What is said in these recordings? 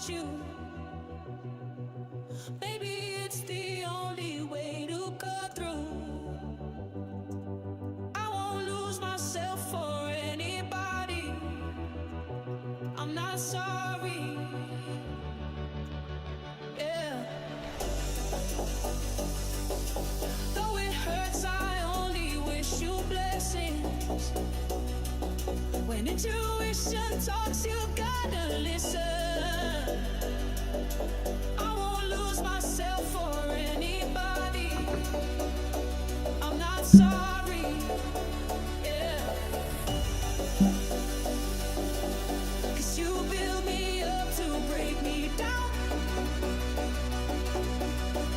without you. Maybe it's the only way to cut through. I won't lose myself for anybody. I'm not sorry. Yeah. Though it hurts, I only wish you blessings. When intuition talks, you gotta listen. I won't lose myself for anybody. I'm not sorry. Yeah. 'Cause you build me up to break me down.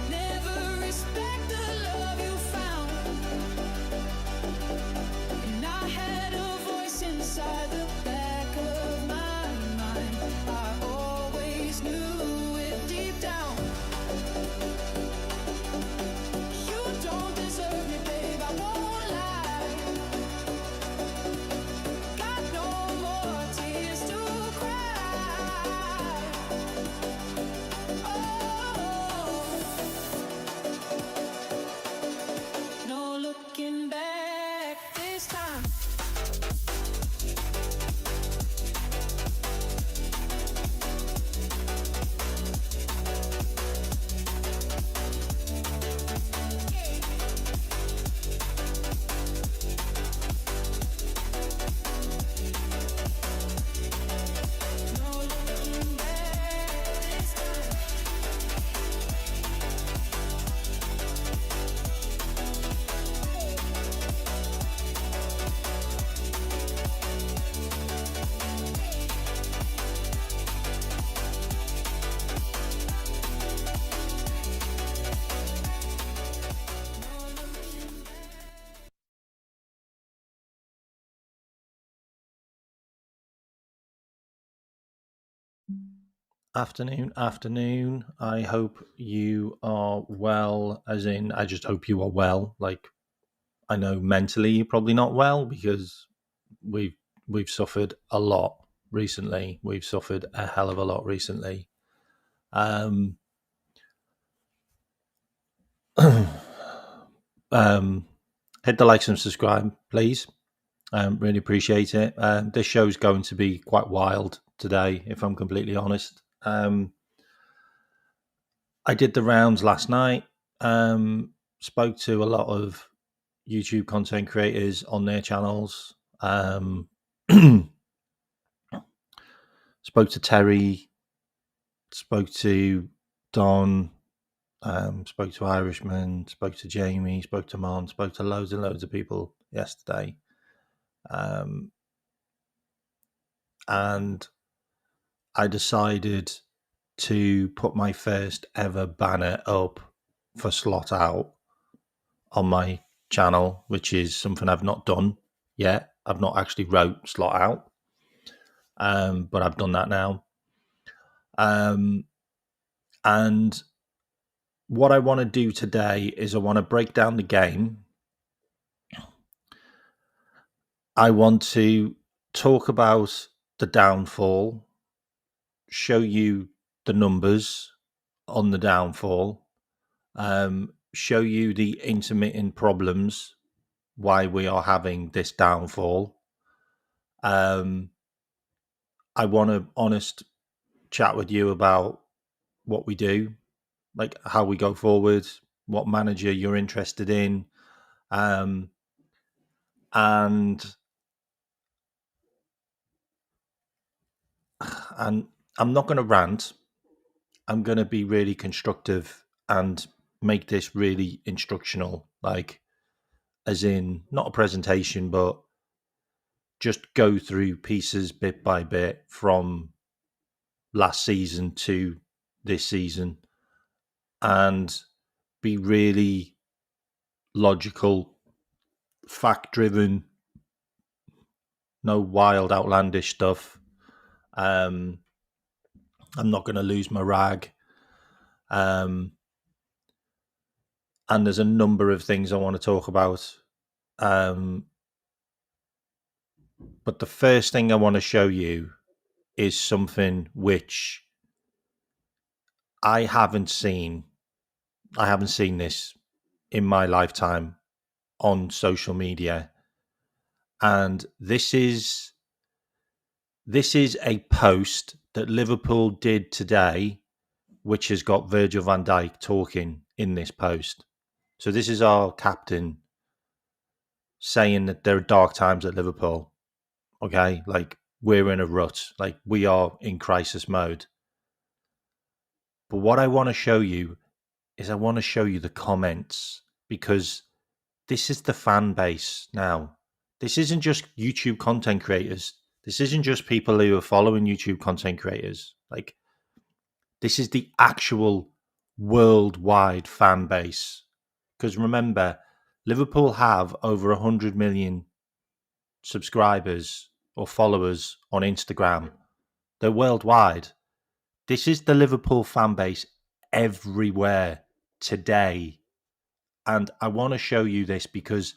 Never respect the love you found. And I had a voice inside the back of my mind. I always knew it deep down. You don't deserve me, babe, I won't lie. Got no more tears to cry. Oh, no looking back this time. No looking back this time. Afternoon. I hope you are well, as in, I just hope you are well. Like, I know mentally you're probably not well because we've suffered a lot recently. We've suffered a hell of a lot recently. Um, hit the like and subscribe, please. Really appreciate it. This show's going to be quite wild today, if I'm completely honest. I did the rounds last night. Spoke to a lot of YouTube content creators on their channels. Spoke to Terry. Spoke to Don. Spoke to Irishman. Spoke to Jamie. Spoke to Mon. Spoke to loads and loads of people yesterday. And I decided to put my first ever banner up for Slot Out on my channel, which is something I've not done yet. I've not actually wrote Slot Out, but I've done that now. And what I want to do today is I want to break down the game. I want to talk about the downfall, show you the numbers on the downfall, show you the intermittent problems, why we are having this downfall. I want an honest chat with you about what we do, like how we go forward, what manager you're interested in, and I'm not going to rant. I'm going to be really constructive and make this really instructional, like, as in not a presentation, but just go through pieces bit by bit from last season to this season and be really logical, fact driven, no wild, outlandish stuff. I'm not going to lose my rag. And there's a number of things I want to talk about. But the first thing I want to show you is something which I haven't seen this in my lifetime on social media, and this is a post that Liverpool did today, which has got Virgil van Dijk talking in this post. So this is our captain saying that there are dark times at Liverpool. Okay, like we're in a rut, like we are in crisis mode. But what I want to show you is I want to show you the comments, because this is the fan base now. This isn't just YouTube content creators. This isn't just people who are following YouTube content creators. Like, this is the actual worldwide fan base. Because remember, Liverpool have over 100 million subscribers or followers on Instagram. They're worldwide. This is the Liverpool fan base everywhere today. And I want to show you this because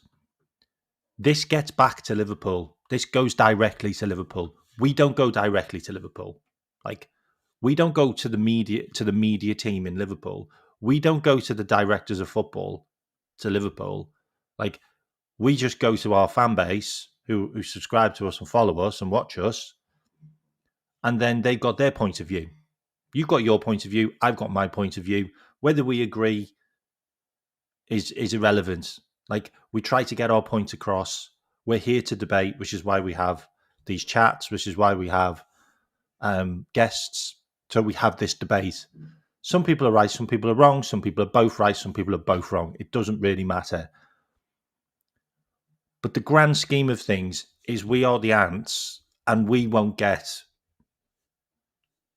this gets back to Liverpool. This goes directly to Liverpool. We don't go directly to Liverpool. Like, we don't go to the media team in Liverpool. We don't go to the directors of football to Liverpool. Like, we just go to our fan base who subscribe to us and follow us and watch us. And then they've got their point of view. You've got your point of view. I've got my point of view. Whether we agree is irrelevant. Like, we try to get our point across. We're here to debate, which is why we have these chats, which is why we have guests. So we have this debate. Some people are right, some people are wrong, some people are both right, some people are both wrong. It doesn't really matter. But the grand scheme of things is we are the ants, and we won't get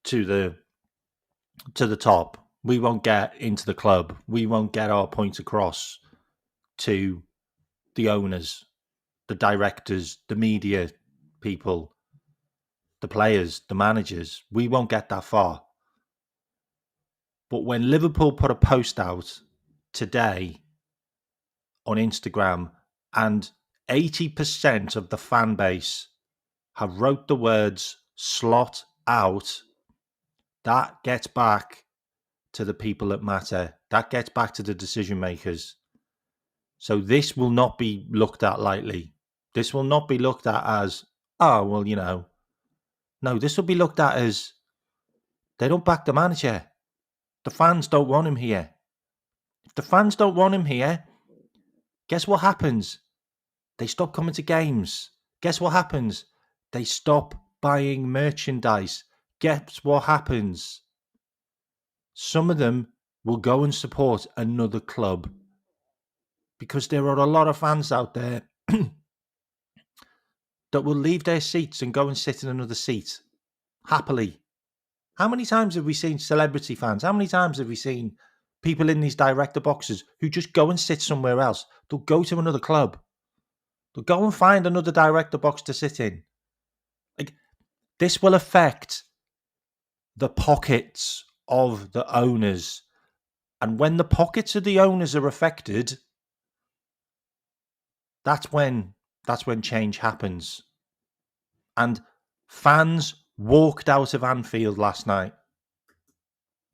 to the top. We won't get into the club. We won't get our point across to the owners, the directors, the media people, the players, the managers. We won't get that far. But when Liverpool put a post out today on Instagram, and 80% of the fan base have wrote the words "slot out," that gets back to the people that matter. That gets back to the decision makers. So this will not be looked at lightly. This will not be looked at as, oh, well, no, this will be looked at as they don't back the manager. The fans don't want him here. If the fans don't want him here, guess what happens? They stop coming to games. Guess what happens? They stop buying merchandise. Guess what happens? Some of them will go and support another club, because there are a lot of fans out there that will leave their seats and go and sit in another seat happily. How many times have we seen celebrity fans? How many times have we seen people in these director boxes who just go and sit somewhere else? They'll go to another club. They'll go and find another director box to sit in. Like, this will affect the pockets of the owners. And when the pockets of the owners are affected, that's when change happens. And fans walked out of Anfield last night.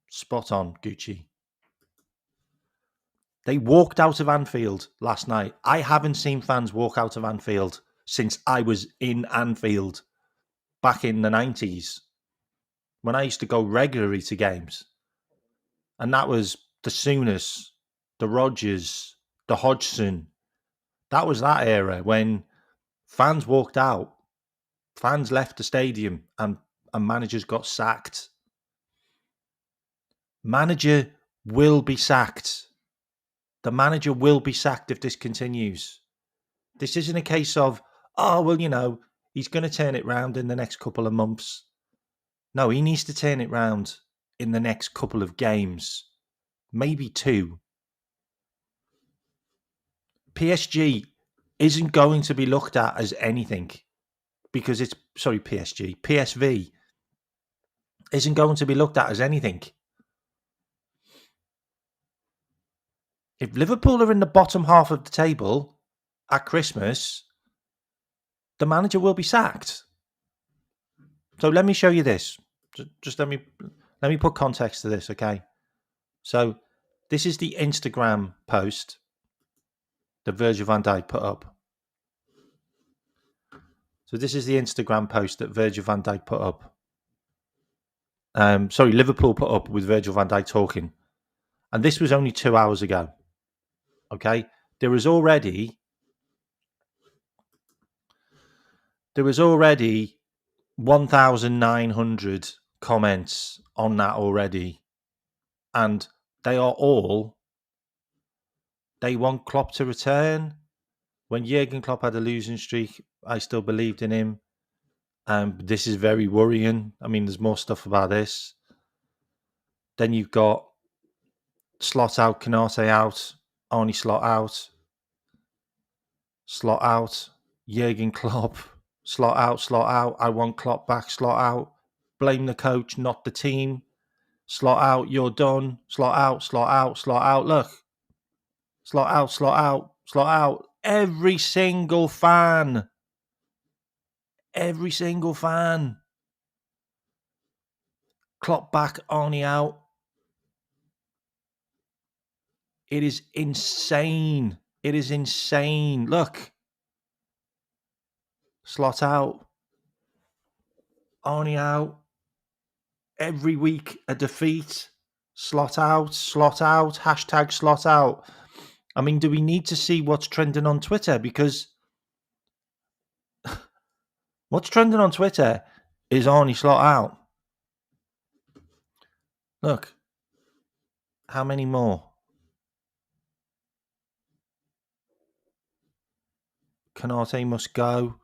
Spot on, Gucci. They walked out of Anfield last night. I haven't seen fans walk out of Anfield since I was in Anfield back in the 90s, when I used to go regularly to games. And that was the Souness, the Rodgers, the Hodgson. That was that era when fans walked out, fans left the stadium, and managers got sacked. Manager will be sacked. The manager will be sacked if this continues. This isn't a case of, oh, well, he's going to turn it round in the next couple of months. No, he needs to turn it round in the next couple of games, maybe 2. PSG isn't going to be looked at as anything because PSV isn't going to be looked at as anything. If Liverpool are in the bottom half of the table at Christmas, the manager will be sacked. So let me show you this. Just let me put context to this, okay? So this is the Instagram post that Virgil van Dijk put up. So this is the Instagram post that Virgil van Dijk put up. Liverpool put up with Virgil van Dijk talking. And this was only 2 hours ago. Okay. There was already 1,900 comments on that already. And they want Klopp to return. When Jurgen Klopp had a losing streak, I still believed in him. This is very worrying. I mean, there's more stuff about this. Then you've got Slot out, Canate out, Arnie Slot out, Jurgen Klopp, Slot out, I want Klopp back, Slot out, blame the coach, not the team, Slot out, you're done, Slot out, look, Slot out, every single fan, Klopp back, Arnie out. It is insane. Look. Slot out. Arnie out. Every week a defeat. Slot out. Hashtag slot out. I mean, do we need to see what's trending on Twitter? Because what's trending on Twitter is Arnie slot out. Look. How many more? Canate must go.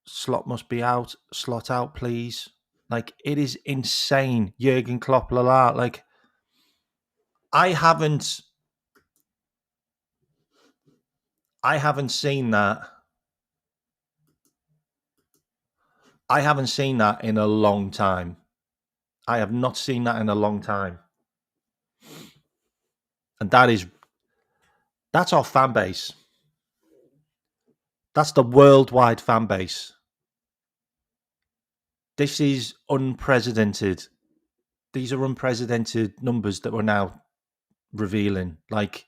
Slot must be out. Slot out, please. Like, it is insane. Jurgen Klopp, Like, I haven't seen that. I haven't seen that in a long time. I have not seen that in a long time. And that's our fan base. That's the worldwide fan base. This is unprecedented. These are unprecedented numbers that we're now revealing. Like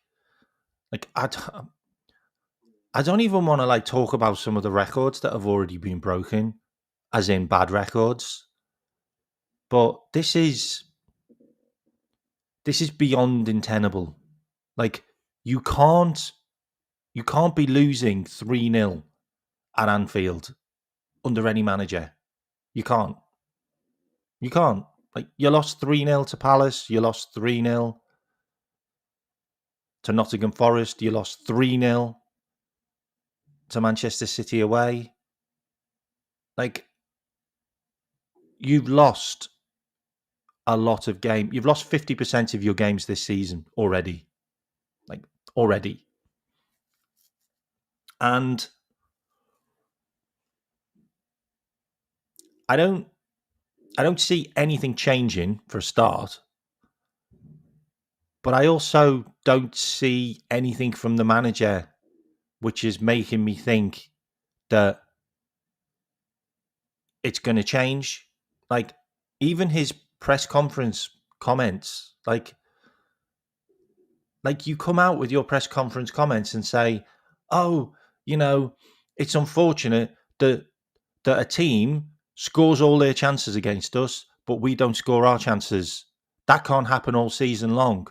I don't even want to talk about some of the records that have already been broken, as in bad records. But this is beyond untenable. Like, you can't be losing 3-0 at Anfield under any manager. You can't. Like, you lost 3-0 to Palace. You lost 3-0 to Nottingham Forest. You lost 3-0 to Manchester City away. Like, you've lost a lot of games. You've lost 50% of your games this season already. Already. And I don't see anything changing for a start. But I also don't see anything from the manager which is making me think that it's going to change. Like, even his press conference comments, like you come out with your press conference comments and say, oh, it's unfortunate that a team scores all their chances against us, but we don't score our chances. That can't happen all season long.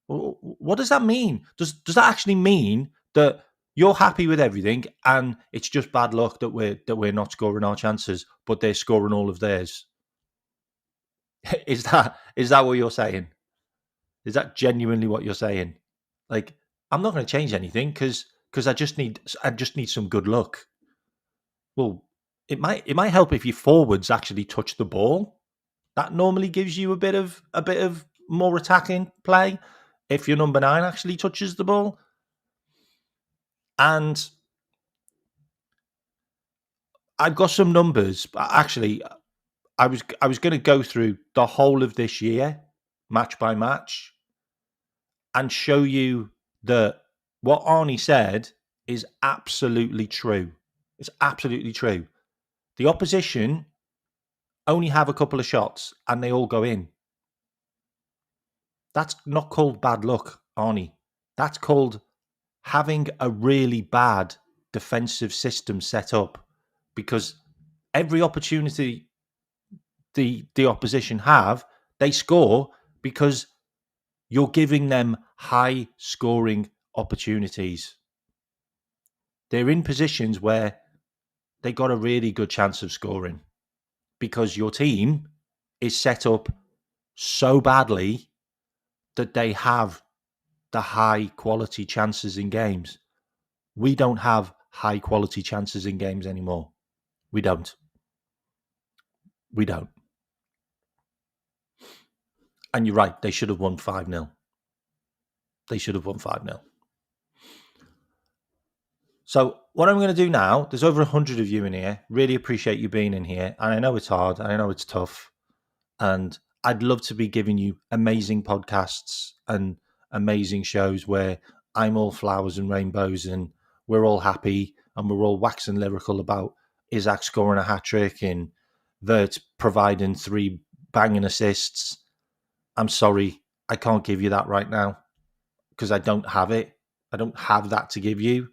What does that mean? Does that actually mean that you're happy with everything and it's just bad luck that we're not scoring our chances, but they're scoring all of theirs? Is that what you're saying? Is that genuinely what you're saying? Like, I'm not going to change anything because I just need some good luck. Well, it might help if your forwards actually touch the ball. That normally gives you a bit of more attacking play if your number 9 actually touches the ball. And I've got some numbers. Actually, I was going to go through the whole of this year, match by match, and show you that what Arnie said is absolutely true. It's absolutely true. The opposition only have a couple of shots and they all go in. That's not called bad luck, Arnie. That's called having a really bad defensive system set up, because every opportunity the opposition have, they score because you're giving them high scoring opportunities. They're in positions where they got a really good chance of scoring because your team is set up so badly that they have the high quality chances in games. We don't have high quality chances in games anymore. We don't. We don't. And you're right, they should have won 5-0. They should have won 5-0. So what I'm going to do now, there's over 100 of you in here. Really appreciate you being in here. And I know it's hard. And I know it's tough. And I'd love to be giving you amazing podcasts and amazing shows where I'm all flowers and rainbows and we're all happy and we're all waxing lyrical about Isaac scoring a hat-trick and Vert providing 3 banging assists. I'm sorry, I can't give you that right now because I don't have it. I don't have that to give you.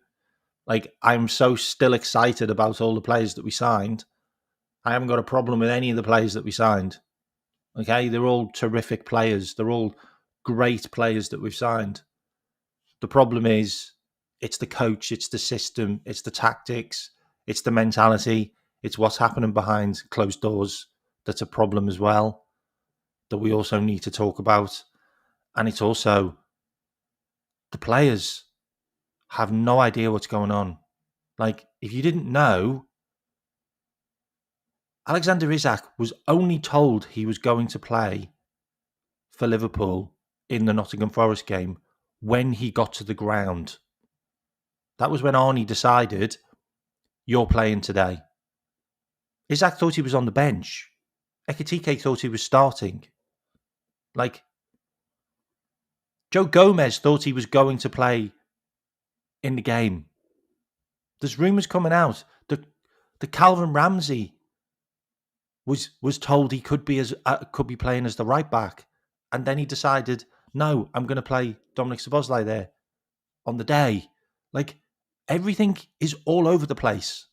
Like, I'm so still excited about all the players that we signed. I haven't got a problem with any of the players that we signed. Okay, they're all terrific players. They're all great players that we've signed. The problem is, it's the coach, it's the system, it's the tactics, it's the mentality, it's what's happening behind closed doors that's a problem as well, that we also need to talk about. And it's also the players have no idea what's going on. Like, if you didn't know, Alexander Isak was only told he was going to play for Liverpool in the Nottingham Forest game when he got to the ground. That was when Arnie decided, you're playing today. Isak thought he was on the bench. Ekitike thought he was starting. Like, Joe Gomez thought he was going to play in the game. There's rumours coming out that Calvin Ramsey was told he could be playing as the right back, and then he decided, no, I'm going to play Dominic Szoboszlai there on the day. Like, everything is all over the place.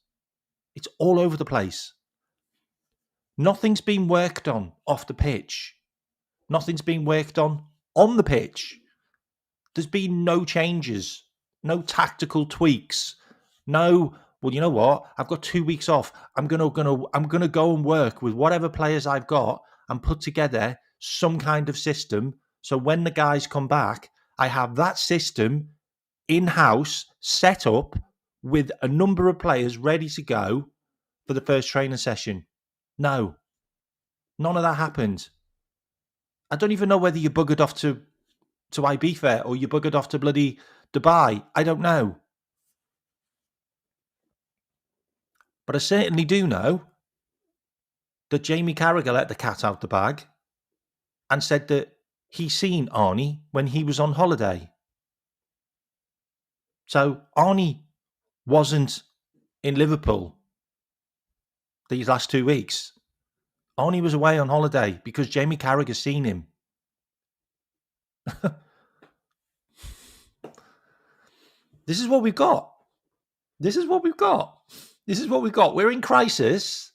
It's all over the place. Nothing's been worked on off the pitch. Nothing's been worked on the pitch. There's been no changes, no tactical tweaks, no. Well, you know what? I've got 2 weeks off. I'm gonna go and work with whatever players I've got and put together some kind of system. So when the guys come back, I have that system in-house set up with a number of players ready to go for the first training session. No, none of that happened. I don't even know whether you buggered off to Ibiza or you buggered off to bloody Dubai. I don't know. But I certainly do know that Jamie Carragher let the cat out the bag and said that he seen Arnie when he was on holiday. So Arnie wasn't in Liverpool these last 2 weeks. Arnie was away on holiday because Jamie Carragher seen him. This is what we've got. This is what we've got. This is what we've got. We're in crisis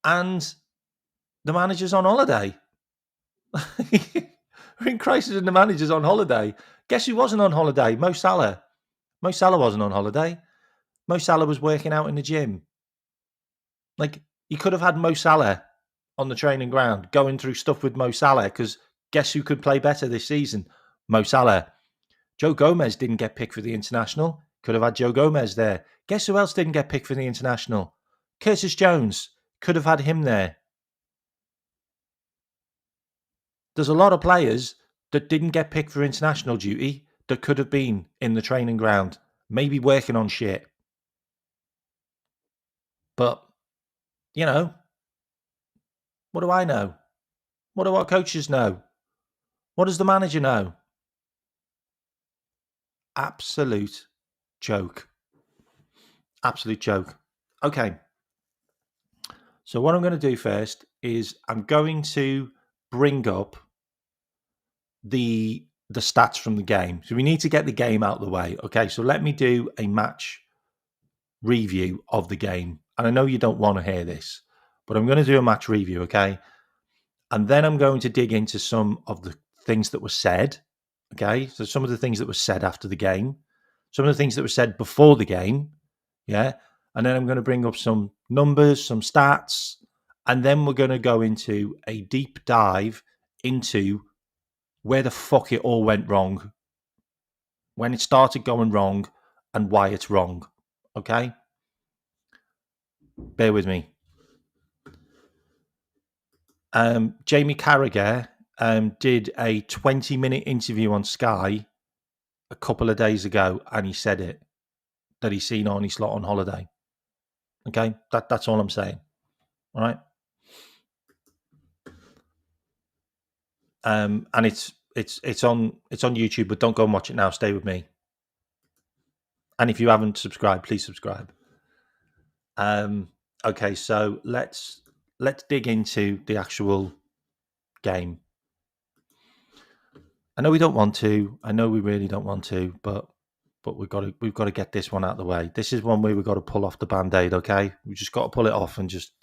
and the manager's on holiday. We're in crisis and the manager's on holiday. Guess who wasn't on holiday? Mo Salah. Mo Salah wasn't on holiday. Mo Salah was working out in the gym. Like, you could have had Mo Salah on the training ground going through stuff with Mo Salah, because guess who could play better this season? Mo Salah. Joe Gomez didn't get picked for the international. Could have had Joe Gomez there. Guess who else didn't get picked for the international? Curtis Jones. Could have had him there. There's a lot of players that didn't get picked for international duty that could have been in the training ground, maybe working on shit. But, you know, what do I know? What do our coaches know? What does the manager know? Absolute joke. Absolute joke. Okay. So what I'm going to do first is I'm going to bring up the stats from the game. So we need to get the game out of the way. Okay, so let me do a match review of the game. And I know you don't want to hear this, but I'm going to do a match review, okay? And then I'm going to dig into some of the things that were said, okay? So some of the things that were said after the game, some of the things that were said before the game, yeah? And then I'm going to bring up some numbers, some stats, and then we're going to go into a deep dive into where the fuck it all went wrong, when it started going wrong, and why it's wrong, okay? Bear with me. Jamie Carragher did a 20-minute interview on Sky a couple of days ago, and he said it that he's seen Arnie Slot on holiday. Okay, that's all I'm saying. All right, and it's on YouTube, but don't go and watch it now. Stay with me. And if you haven't subscribed, please subscribe. Okay, so let's dig into the actual game. I know we don't want to. I know we really don't want to, but we've got to get this one out of the way. This is one where we've got to pull off the band-aid, okay? We just got to pull it off and just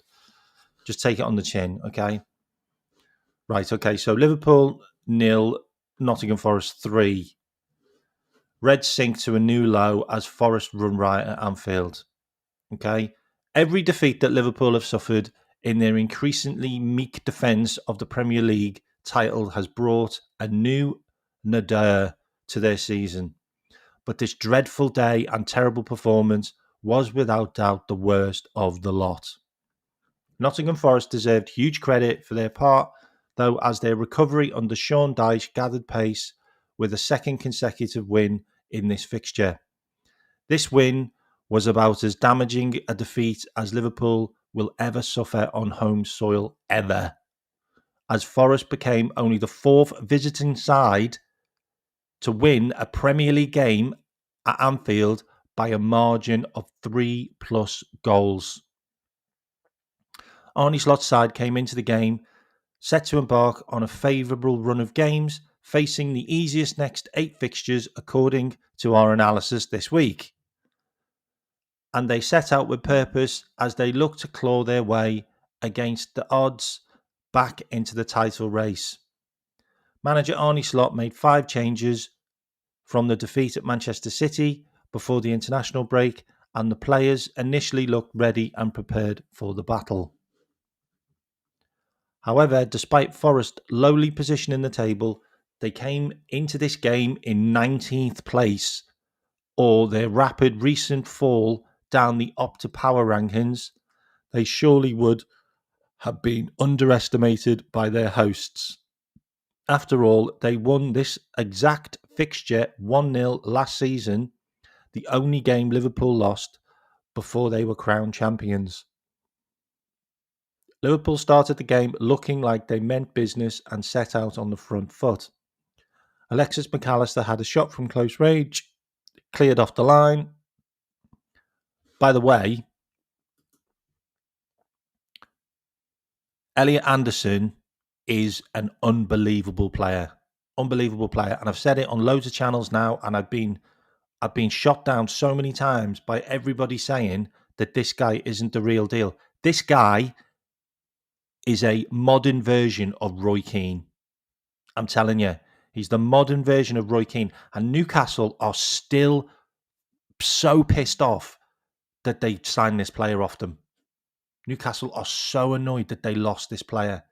take it on the chin, okay? Right, okay. So Liverpool 0, Nottingham Forest 3. Reds sink to a new low as Forrest run riot at Anfield. Okay. Every defeat that Liverpool have suffered in their increasingly meek defence of the Premier League title has brought a new nadir to their season. But this dreadful day and terrible performance was without doubt the worst of the lot. Nottingham Forest deserved huge credit for their part, though, as their recovery under Sean Dyche gathered pace with a second consecutive win in this fixture. This win was about as damaging a defeat as Liverpool will ever suffer on home soil ever, as Forest became only the fourth visiting side to win a Premier League game at Anfield by a margin of 3+ goals. Arnie Slot's side came into the game set to embark on a favourable run of games, facing the easiest next 8 fixtures according to our analysis this week. And they set out with purpose as they look to claw their way against the odds back into the title race. Manager Arnie Slot made 5 changes from the defeat at Manchester City before the international break, and the players initially looked ready and prepared for the battle. However, despite Forest's lowly position in the table, they came into this game in 19th place, or their rapid recent fall down the Opta Power rankings, they surely would have been underestimated by their hosts. After all, they won this exact fixture 1-0 last season, the only game Liverpool lost before they were crowned champions. Liverpool started the game looking like they meant business and set out on the front foot. Alexis McAllister had a shot from close range, cleared off the line. By the way, Elliot Anderson is an unbelievable player. Unbelievable player. And I've said it on loads of channels now, and I've been shot down so many times by everybody saying that this guy isn't the real deal. This guy is a modern version of Roy Keane. I'm telling you, he's the modern version of Roy Keane. And Newcastle are still so pissed off that they signed this player off them. Newcastle are so annoyed that they lost this player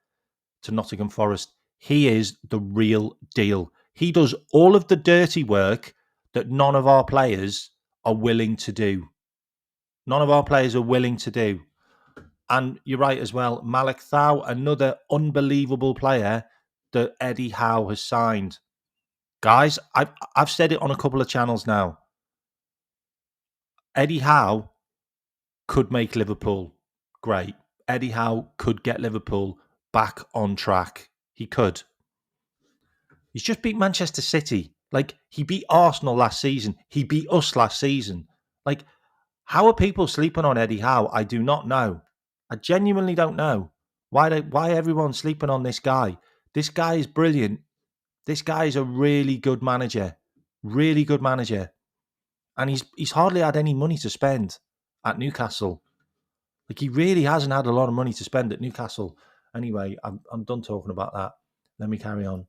to Nottingham Forest. He is the real deal. He does all of the dirty work that none of our players are willing to do. None of our players are willing to do. And you're right as well. Malik Thau, another unbelievable player that Eddie Howe has signed. Guys, I've said it on a couple of channels now. Eddie Howe could make Liverpool great. Eddie Howe could get Liverpool back on track. He could. He's just beat Manchester City. Like, he beat Arsenal last season. He beat us last season. Like, how are people sleeping on Eddie Howe? I do not know. I genuinely don't know. Why everyone's sleeping on this guy? This guy is brilliant. This guy's a really good manager. Really good manager. And he's hardly had any money to spend at Newcastle. Like, he really hasn't had a lot of money to spend at Newcastle. Anyway, I'm done talking about that. Let me carry on.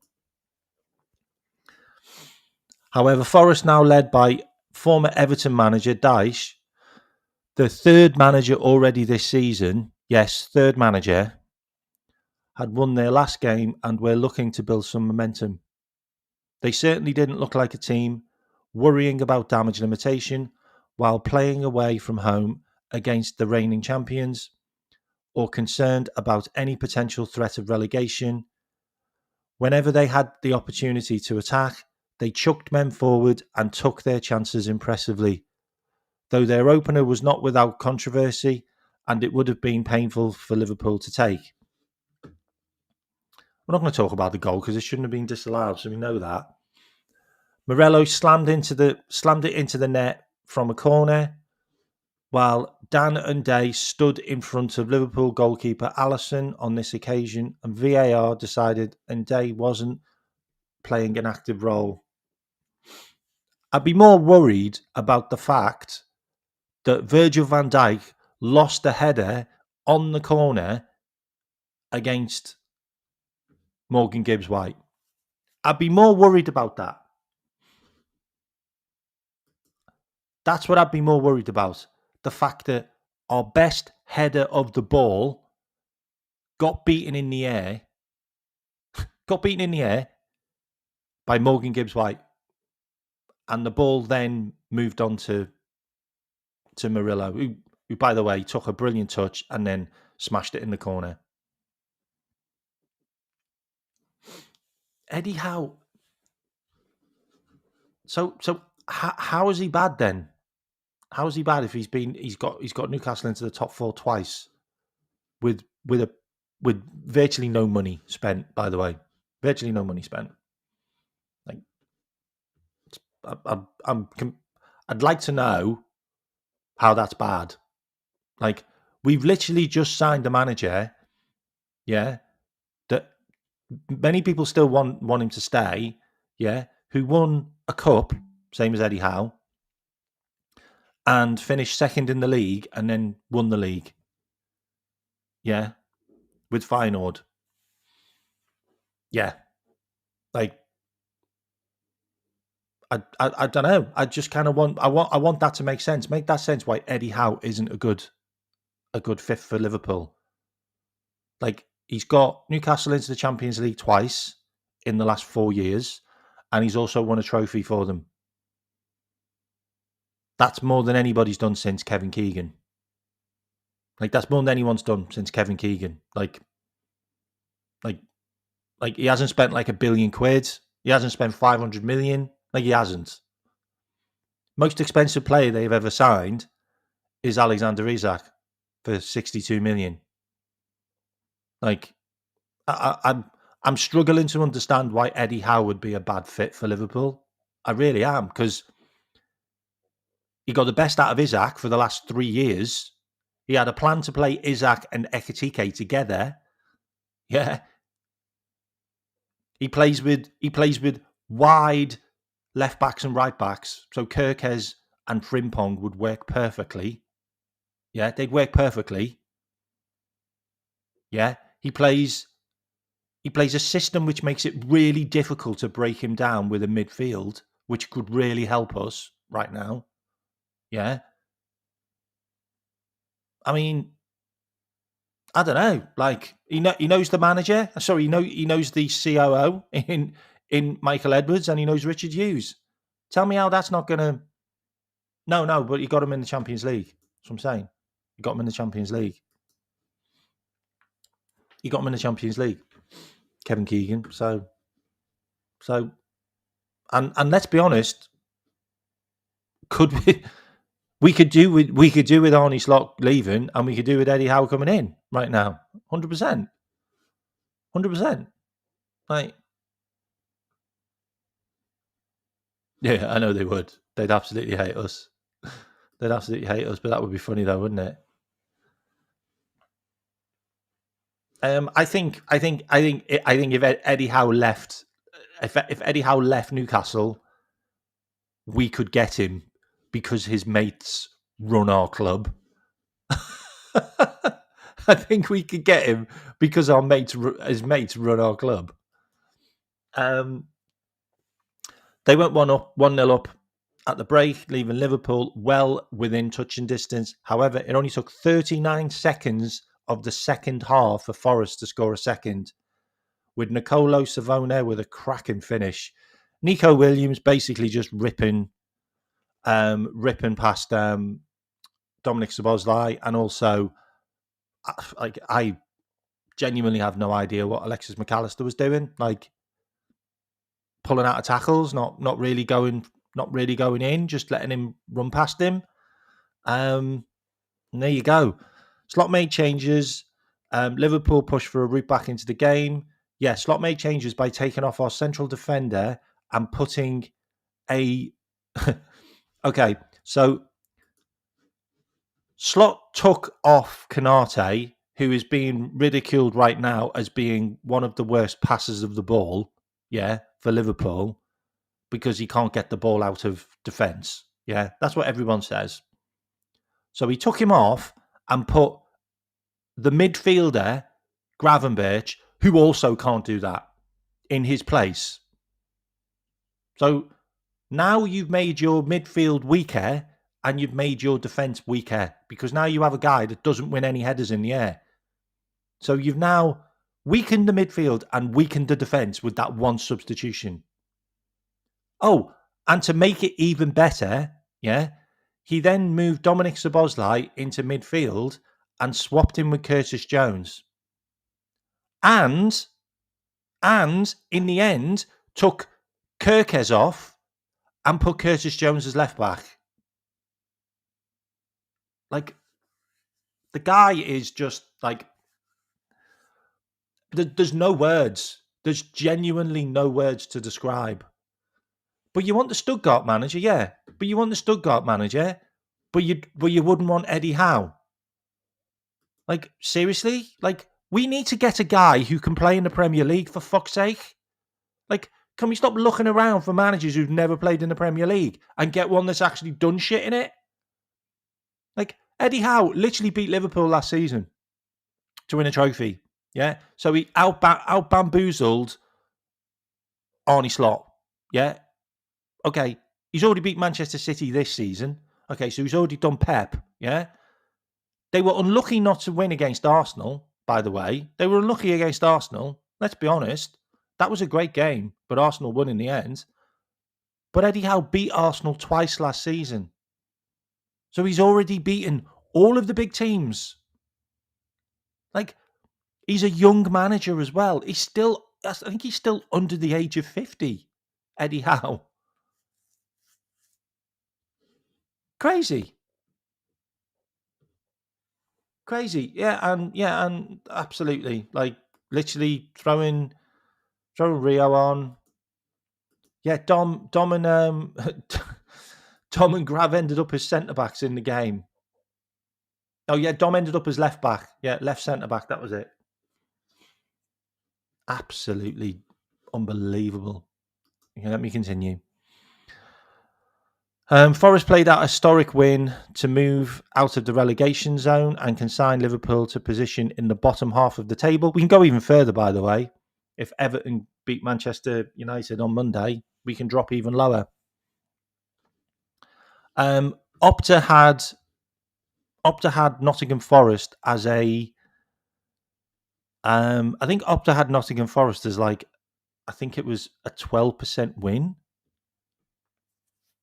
However, Forrest, now led by former Everton manager Dyche, the third manager already this season, yes, third manager, had won their last game and were looking to build some momentum. They certainly didn't look like a team worrying about damage limitation while playing away from home against the reigning champions, or concerned about any potential threat of relegation. Whenever they had the opportunity to attack, they chucked men forward and took their chances impressively. Though their opener was not without controversy, and it would have been painful for Liverpool to take. We're not going to talk about the goal because it shouldn't have been disallowed, so we know that. Morello slammed it into the net from a corner, while Dan and Day stood in front of Liverpool goalkeeper Alisson on this occasion, and VAR decided Day wasn't playing an active role. I'd be more worried about the fact that Virgil van Dijk lost a header on the corner against Morgan Gibbs-White. I'd be more worried about that. That's what I'd be more worried about. The fact that our best header of the ball got beaten in the air by Morgan Gibbs-White. And the ball then moved on to Murillo, who, by the way, took a brilliant touch and then smashed it in the corner. Eddie Howe. So how is he bad then? How is he bad if he's got Newcastle into the top four twice with virtually no money spent? By the way, virtually no money spent. Like, I'd like to know how that's bad. Like, we've literally just signed a manager, yeah, that many people still want him to stay, yeah, who won a cup, same as Eddie Howe, and finished second in the league and then won the league. Yeah. With Feyenoord. Yeah. Like, I don't know. I just kind of want that to make sense. Make that sense why Eddie Howe isn't a good fit for Liverpool. Like, he's got Newcastle into the Champions League twice in the last 4 years, and he's also won a trophy for them. That's more than anybody's done since Kevin Keegan. Like, that's more than anyone's done since Kevin Keegan. Like he hasn't spent like £1 billion. He hasn't spent 500 million. Like, he hasn't. Most expensive player they've ever signed is Alexander Isak for 62 million. Like, I'm struggling to understand why Eddie Howe would be a bad fit for Liverpool. I really am, because he got the best out of Isak for the last 3 years. He had a plan to play Isak and Ekitike together. Yeah. He plays with wide left backs and right backs. So Kirkes and Frimpong would work perfectly. Yeah, they'd work perfectly. Yeah. He plays a system which makes it really difficult to break him down with a midfield, which could really help us right now. Yeah. I mean, I don't know. Like, he knows the manager. Sorry, he knows the COO in Michael Edwards, and he knows Richard Hughes. Tell me how that's not going to. No, but he got him in the Champions League. That's what I'm saying. He got him in the Champions League. Kevin Keegan. So, and let's be honest. Could we could do with Arnie Slot leaving, and we could do with Eddie Howe coming in right now. 100%. Like, yeah, I know they would. They'd absolutely hate us. But that would be funny though, wouldn't it? I think if Eddie Howe left if Eddie Howe left Newcastle, we could get him because his mates run our club. I think we could get him because his mates run our club. They went 1-0 up at the break, leaving Liverpool well within touching distance. However, it only took 39 seconds of the second half for Forrest to score a second, with Nicolo Savone with a cracking finish. Nico Williams basically just ripping past Dominic Szoboszlai, and also I genuinely have no idea what Alexis McAllister was doing, like pulling out of tackles, not really going in, just letting him run past him. And there you go. Slot made changes. Liverpool pushed for a route back into the game. Yeah, Slot made changes by taking off our central defender and putting a okay, so Slot took off Canate, who is being ridiculed right now as being one of the worst passers of the ball, for Liverpool, because he can't get the ball out of defence. Yeah, that's what everyone says. So he took him off and put the midfielder, Gravenberch, who also can't do that, in his place. So now you've made your midfield weaker and you've made your defence weaker, because now you have a guy that doesn't win any headers in the air. So you've now weakened the midfield and weakened the defence with that one substitution. Oh, and to make it even better, he then moved Dominic Szoboszlai into midfield and swapped him with Curtis Jones. And in the end, took Kirkes off and put Curtis Jones as left back. Like, the guy is just like, there's no words. There's genuinely no words to describe. But you want the Stuttgart manager, yeah. But you wouldn't want Eddie Howe. Like, seriously? Like, we need to get a guy who can play in the Premier League, for fuck's sake. Like, can we stop looking around for managers who've never played in the Premier League and get one that's actually done shit in it? Like, Eddie Howe literally beat Liverpool last season to win a trophy. Yeah. So he out bamboozled Arne Slot. Yeah. Okay. He's already beat Manchester City this season. Okay. So he's already done Pep. Yeah. They were unlucky not to win against Arsenal, by the way. They were unlucky against Arsenal. Let's be honest. That was a great game, but Arsenal won in the end. But Eddie Howe beat Arsenal twice last season. So he's already beaten all of the big teams. Like, he's a young manager as well. I think he's still under the age of 50, Eddie Howe. Crazy. Yeah, and absolutely. Like, literally throwing Rio on. Yeah, Dom and Dom and Grav ended up as centre backs in the game. Oh yeah, Dom ended up as left back. Yeah, left centre back. That was it. Absolutely unbelievable. Okay, let me continue. Forrest played out a historic win to move out of the relegation zone and consign Liverpool to position in the bottom half of the table. We can go even further, by the way. If Everton beat Manchester United on Monday, we can drop even lower. Opta had Nottingham Forest as a. I think Opta had Nottingham Forest as like, I think it was a 12% win.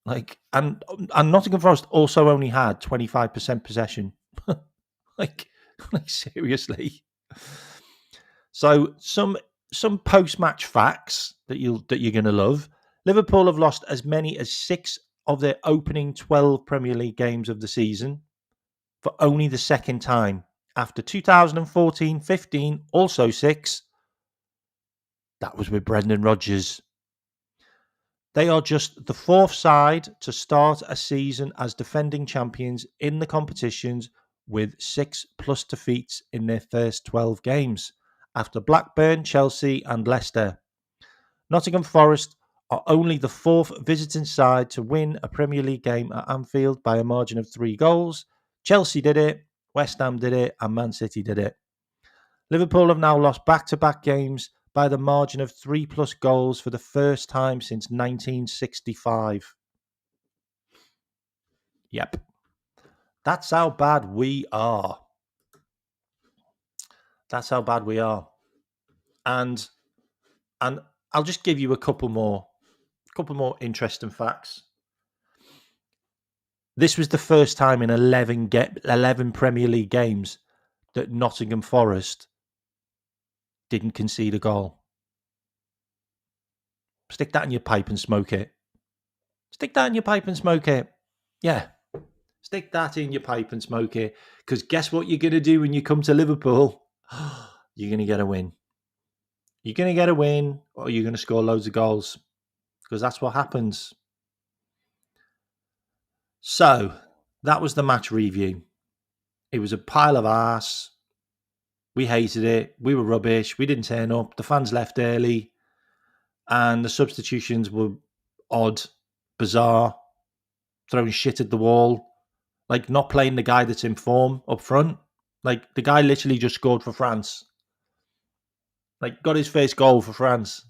Like, and Nottingham Forest also only had 25% possession. like seriously. So some post-match facts that you're going to love. Liverpool have lost as many as 6 of their opening 12 Premier League games of the season for only the second time. After 2014-15, also 6. That was with Brendan Rodgers. They are just the 4th side to start a season as defending champions in the competitions with 6+ defeats in their first 12 games, after Blackburn, Chelsea and Leicester. Nottingham Forest are only the 4th visiting side to win a Premier League game at Anfield by a margin of 3 goals. Chelsea did it, West Ham did it, and Man City did it. Liverpool have now lost back-to-back games by the margin of 3+ goals for the first time since 1965. Yep. That's how bad we are. That's how bad we are. And I'll just give you a couple more interesting facts. This was the first time in 11 Premier League games that Nottingham Forest didn't concede a goal. Stick that in your pipe and smoke it. Stick that in your pipe and smoke it. Yeah. Stick that in your pipe and smoke it. Because guess what you're going to do when you come to Liverpool? You're going to get a win. You're going to get a win, or you're going to score loads of goals. Because that's what happens. So, that was the match review. It was a pile of arse. We hated it. We were rubbish. We didn't turn up. The fans left early. And the substitutions were odd, bizarre, throwing shit at the wall. Like, not playing the guy that's in form up front. Like, the guy literally just scored for France. Like, got his first goal for France.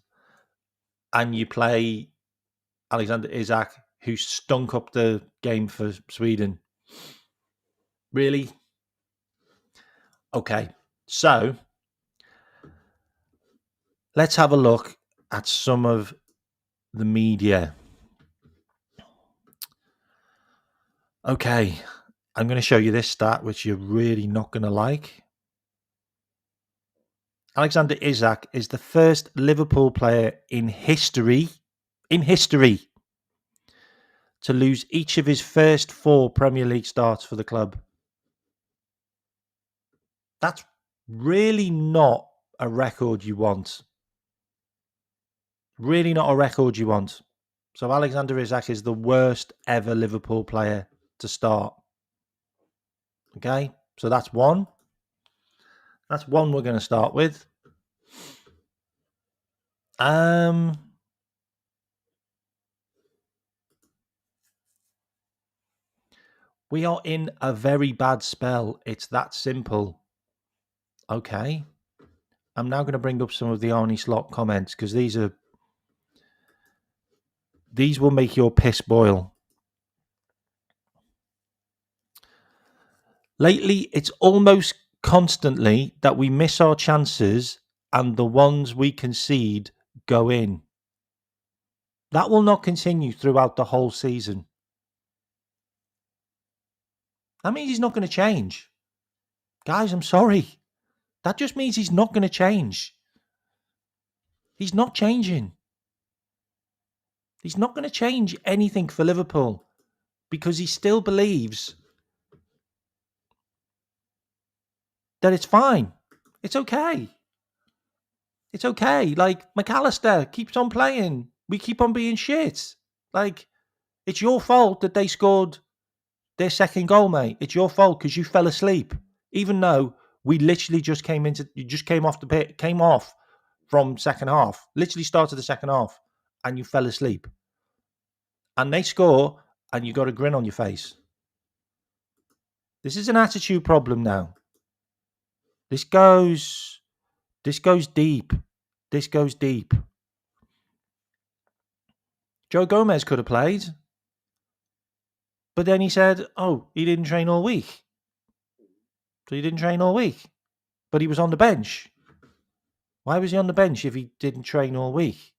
And you play Alexander Isak, who stunk up the game for Sweden. Really? Okay. So, let's have a look at some of the media. Okay. I'm going to show you this stat, which you're really not going to like. Alexander Isak is the first Liverpool player in history, to lose each of his first 4 Premier League starts for the club. That's really not a record you want. Really not a record you want. So Alexander Isak is the worst ever Liverpool player to start. Okay, so that's one. That's one we're going to start with. We are in a very bad spell. It's that simple. Okay. I'm now going to bring up some of the Arnie Slot comments because these will make your piss boil. Lately, it's almost constantly that we miss our chances and the ones we concede go in. That will not continue throughout the whole season. That means he's not going to change. Guys, I'm sorry. That just means he's not going to change. He's not changing. He's not going to change anything for Liverpool because he still believes that it's fine. It's okay. It's okay. Like, McAllister keeps on playing. We keep on being shit. Like, it's your fault that they scored their second goal, mate. It's your fault because you fell asleep. Even though we literally just came off the pit, came off from second half, literally started the second half, and you fell asleep. And they score, and you got a grin on your face. This is an attitude problem now. This goes deep. This goes deep. Joe Gomez could have played. But then he said, he didn't train all week. So he didn't train all week. But he was on the bench. Why was he on the bench if he didn't train all week?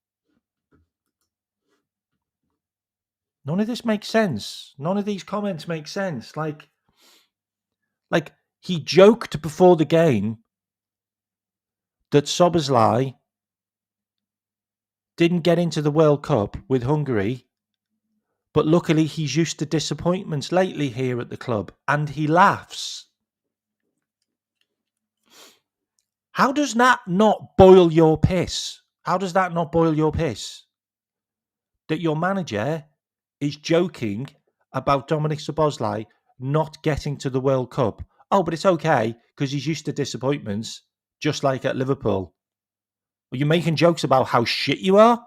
None of this makes sense. None of these comments make sense. Like he joked before the game that Szoboszlai didn't get into the World Cup with Hungary, but luckily he's used to disappointments lately here at the club, and he laughs. How does that not boil your piss? How does that not boil your piss? That your manager is joking about Dominic Szoboszlai not getting to the World Cup. Oh, but it's okay because he's used to disappointments, just like at Liverpool. Are you making jokes about how shit you are?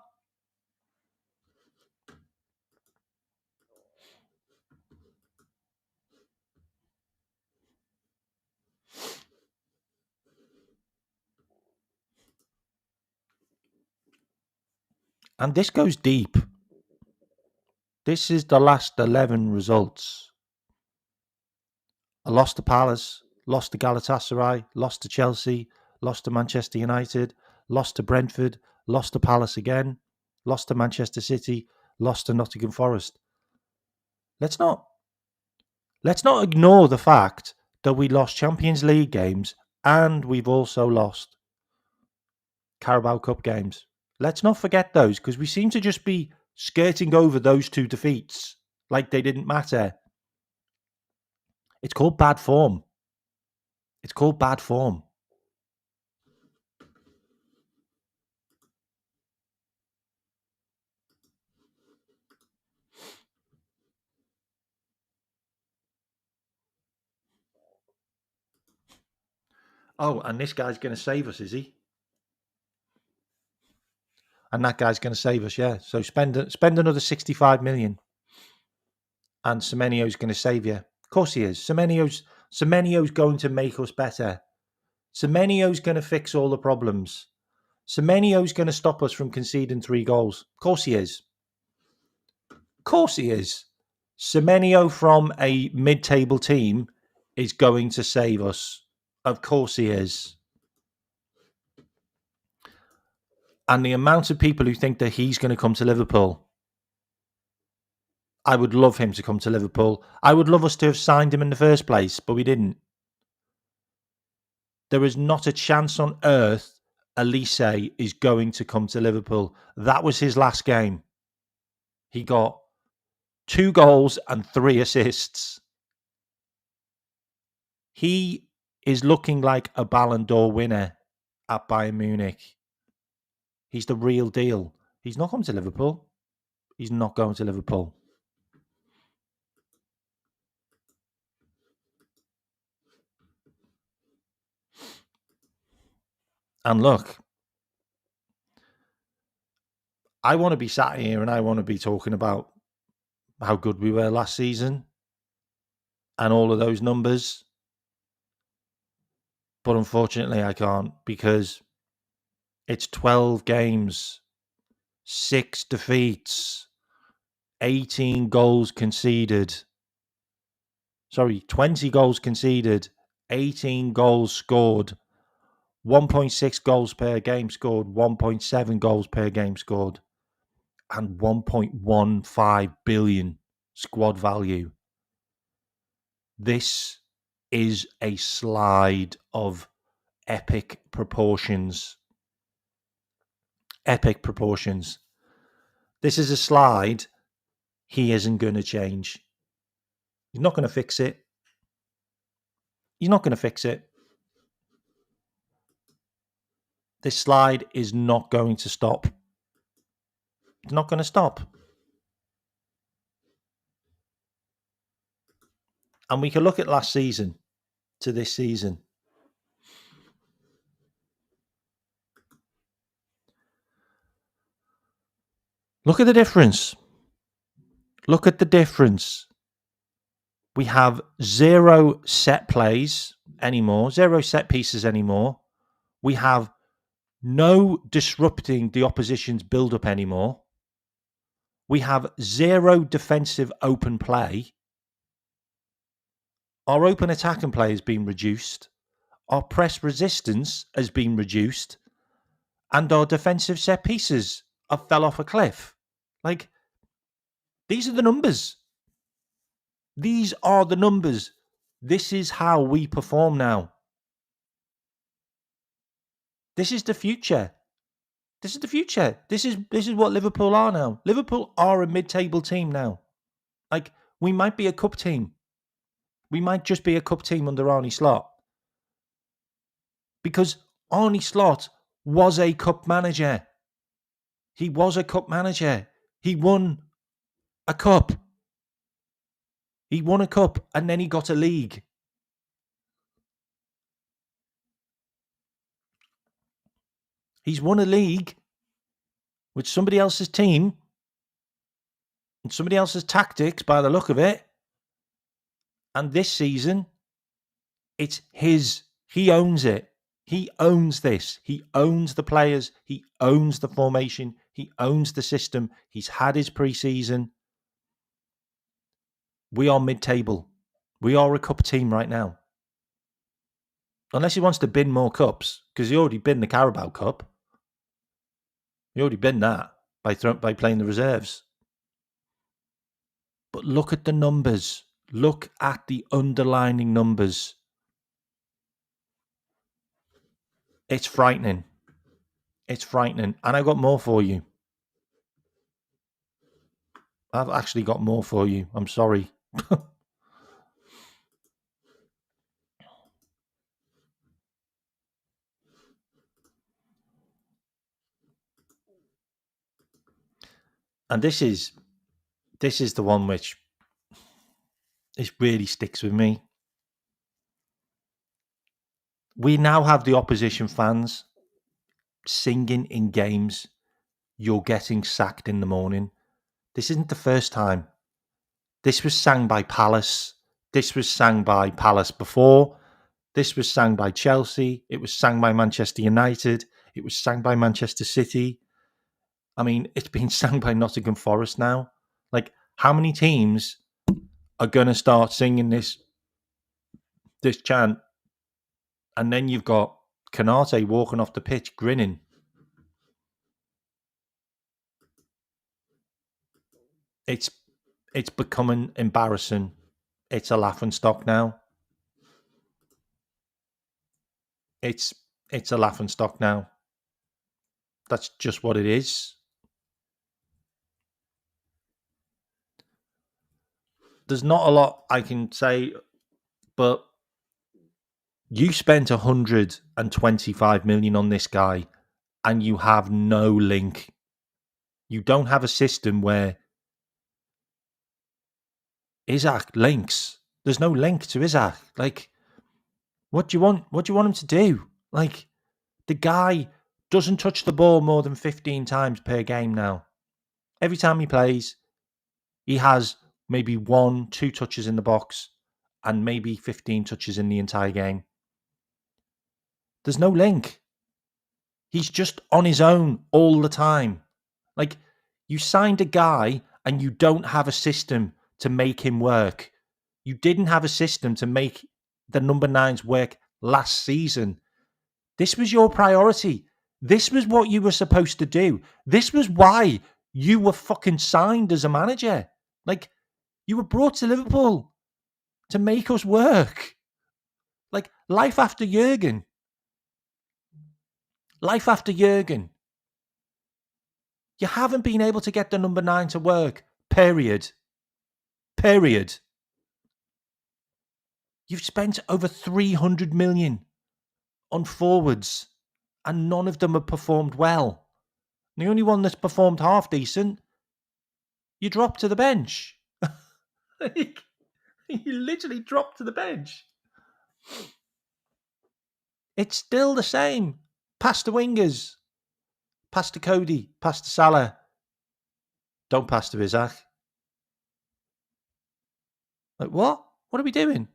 And this goes deep. This is the last 11 results. I lost to Palace, lost to Galatasaray, lost to Chelsea, lost to Manchester United, lost to Brentford, lost to Palace again, lost to Manchester City, lost to Nottingham Forest. Let's not ignore the fact that we lost Champions League games and we've also lost Carabao Cup games. Let's not forget those, because we seem to just be skirting over those two defeats like they didn't matter. It's called bad form. It's called bad form. Oh, and this guy's going to save us, is he? And that guy's going to save us, yeah. So spend another 65 million, and Semenyo's going to save you. Of course he is. Semenyo's going to make us better. Semenyo's going to fix all the problems. Semenyo's going to stop us from conceding 3 goals. Of course he is. Of course he is. Semenyo from a mid-table team is going to save us. Of course he is. And the amount of people who think that he's going to come to Liverpool, I would love him to come to Liverpool. I would love us to have signed him in the first place, but we didn't. There is not a chance on earth Elise is going to come to Liverpool. That was his last game. He got 2 goals and 3 assists. He is looking like a Ballon d'Or winner at Bayern Munich. He's the real deal. He's not coming to Liverpool. He's not going to Liverpool. And look, I want to be sat here and I want to be talking about how good we were last season and all of those numbers. But unfortunately, I can't, because it's 12 games, 6 defeats, 18 goals conceded. 20 goals conceded, 18 goals scored, 1.6 goals per game scored, 1.7 goals per game scored, and 1.15 billion squad value. This is a slide of epic proportions. Epic proportions. This is a slide he isn't going to change. He's not going to fix it. He's not going to fix it. This slide is not going to stop. It's not going to stop. And we can look at last season to this season. Look at the difference. Look at the difference. We have 0 set plays anymore, 0 set pieces anymore. We have no disrupting the opposition's build-up anymore. We have 0 defensive open play. Our open attack and play has been reduced. Our press resistance has been reduced. And our defensive set pieces have fell off a cliff. Like, these are the numbers. These are the numbers. This is how we perform now. This is the future. This is the future. This is what Liverpool are now. Liverpool are a mid-table team now. Like, we might be a cup team. We might just be a cup team under Arne Slot. Because Arne Slot was a cup manager. He was a cup manager. He won a cup. He won a cup and then he got a league. He's won a league with somebody else's team and somebody else's tactics by the look of it. And this season, it's his. He owns it. He owns this. He owns the players. He owns the formation. He owns the system. He's had his pre-season. We are mid-table. We are a cup team right now. Unless he wants to bin more cups, because he already bin the Carabao Cup. He already bin that by playing the reserves. But look at the numbers. Look at the underlining numbers. It's frightening. It's frightening. And I've got more for you. I've actually got more for you. I'm sorry. And this is the one which it really sticks with me. We now have the opposition fans singing in games, "You're getting sacked in the morning." This isn't the first time. This was sang by Palace. This was sang by Palace before. This was sang by Chelsea. It was sang by Manchester United. It was sang by Manchester City. I mean, it's been sang by Nottingham Forest now. Like, how many teams are going to start singing this chant? And then you've got Canate walking off the pitch grinning. It's becoming embarrassing. It's a laughing stock now. It's a laughing stock now. That's just what it is. There's not a lot I can say, but you spent 125 million on this guy and you have no link. You don't have a system where Isaac links. There's no link to Isaac. Like, what do you want? What do you want him to do? Like, the guy doesn't touch the ball more than 15 times per game now. Every time he plays, he has maybe 1-2 touches in the box and maybe 15 touches in the entire game. There's no link. He's just on his own all the time. Like, you signed a guy and you don't have a system to make him work. You didn't have a system to make the number 9s work last season. This was your priority. This was what you were supposed to do. This was why you were fucking signed as a manager. Like, you were brought to Liverpool to make us work. Like, life after Jurgen. Life after Jurgen. You haven't been able to get the number 9 to work. Period. You've spent over 300 million on forwards and none of them have performed well. The only one that's performed half decent, you drop to the bench. You literally drop to the bench. It's still the same. Pass to wingers. Pass to Cody. Pass to Salah. Don't pass to Isaac. Like, what? What are we doing?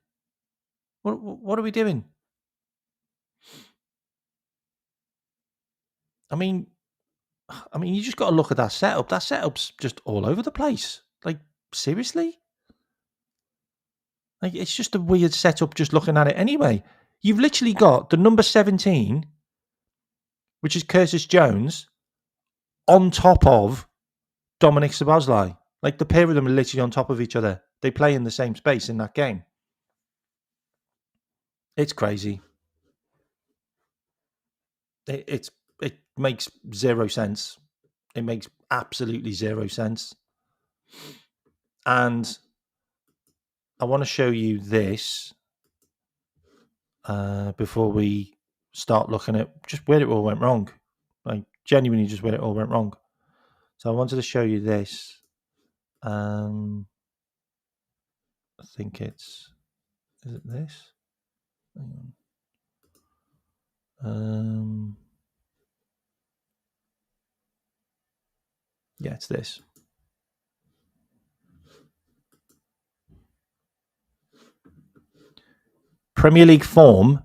What are we doing? I mean, you just got to look at that setup. That setup's just all over the place. Like, seriously? Like, it's just a weird setup just looking at it anyway. You've literally got the number 17, which is Curtis Jones, on top of Dominic Szoboszlai. Like, the pair of them are literally on top of each other. They play in the same space in that game. It's crazy. It makes zero sense. It makes absolutely zero sense. And I want to show you this before we start looking at just where it all went wrong. Like, genuinely just where it all went wrong. So I wanted to show you this. I think is it this? Hang on. Yeah, it's this. Premier League form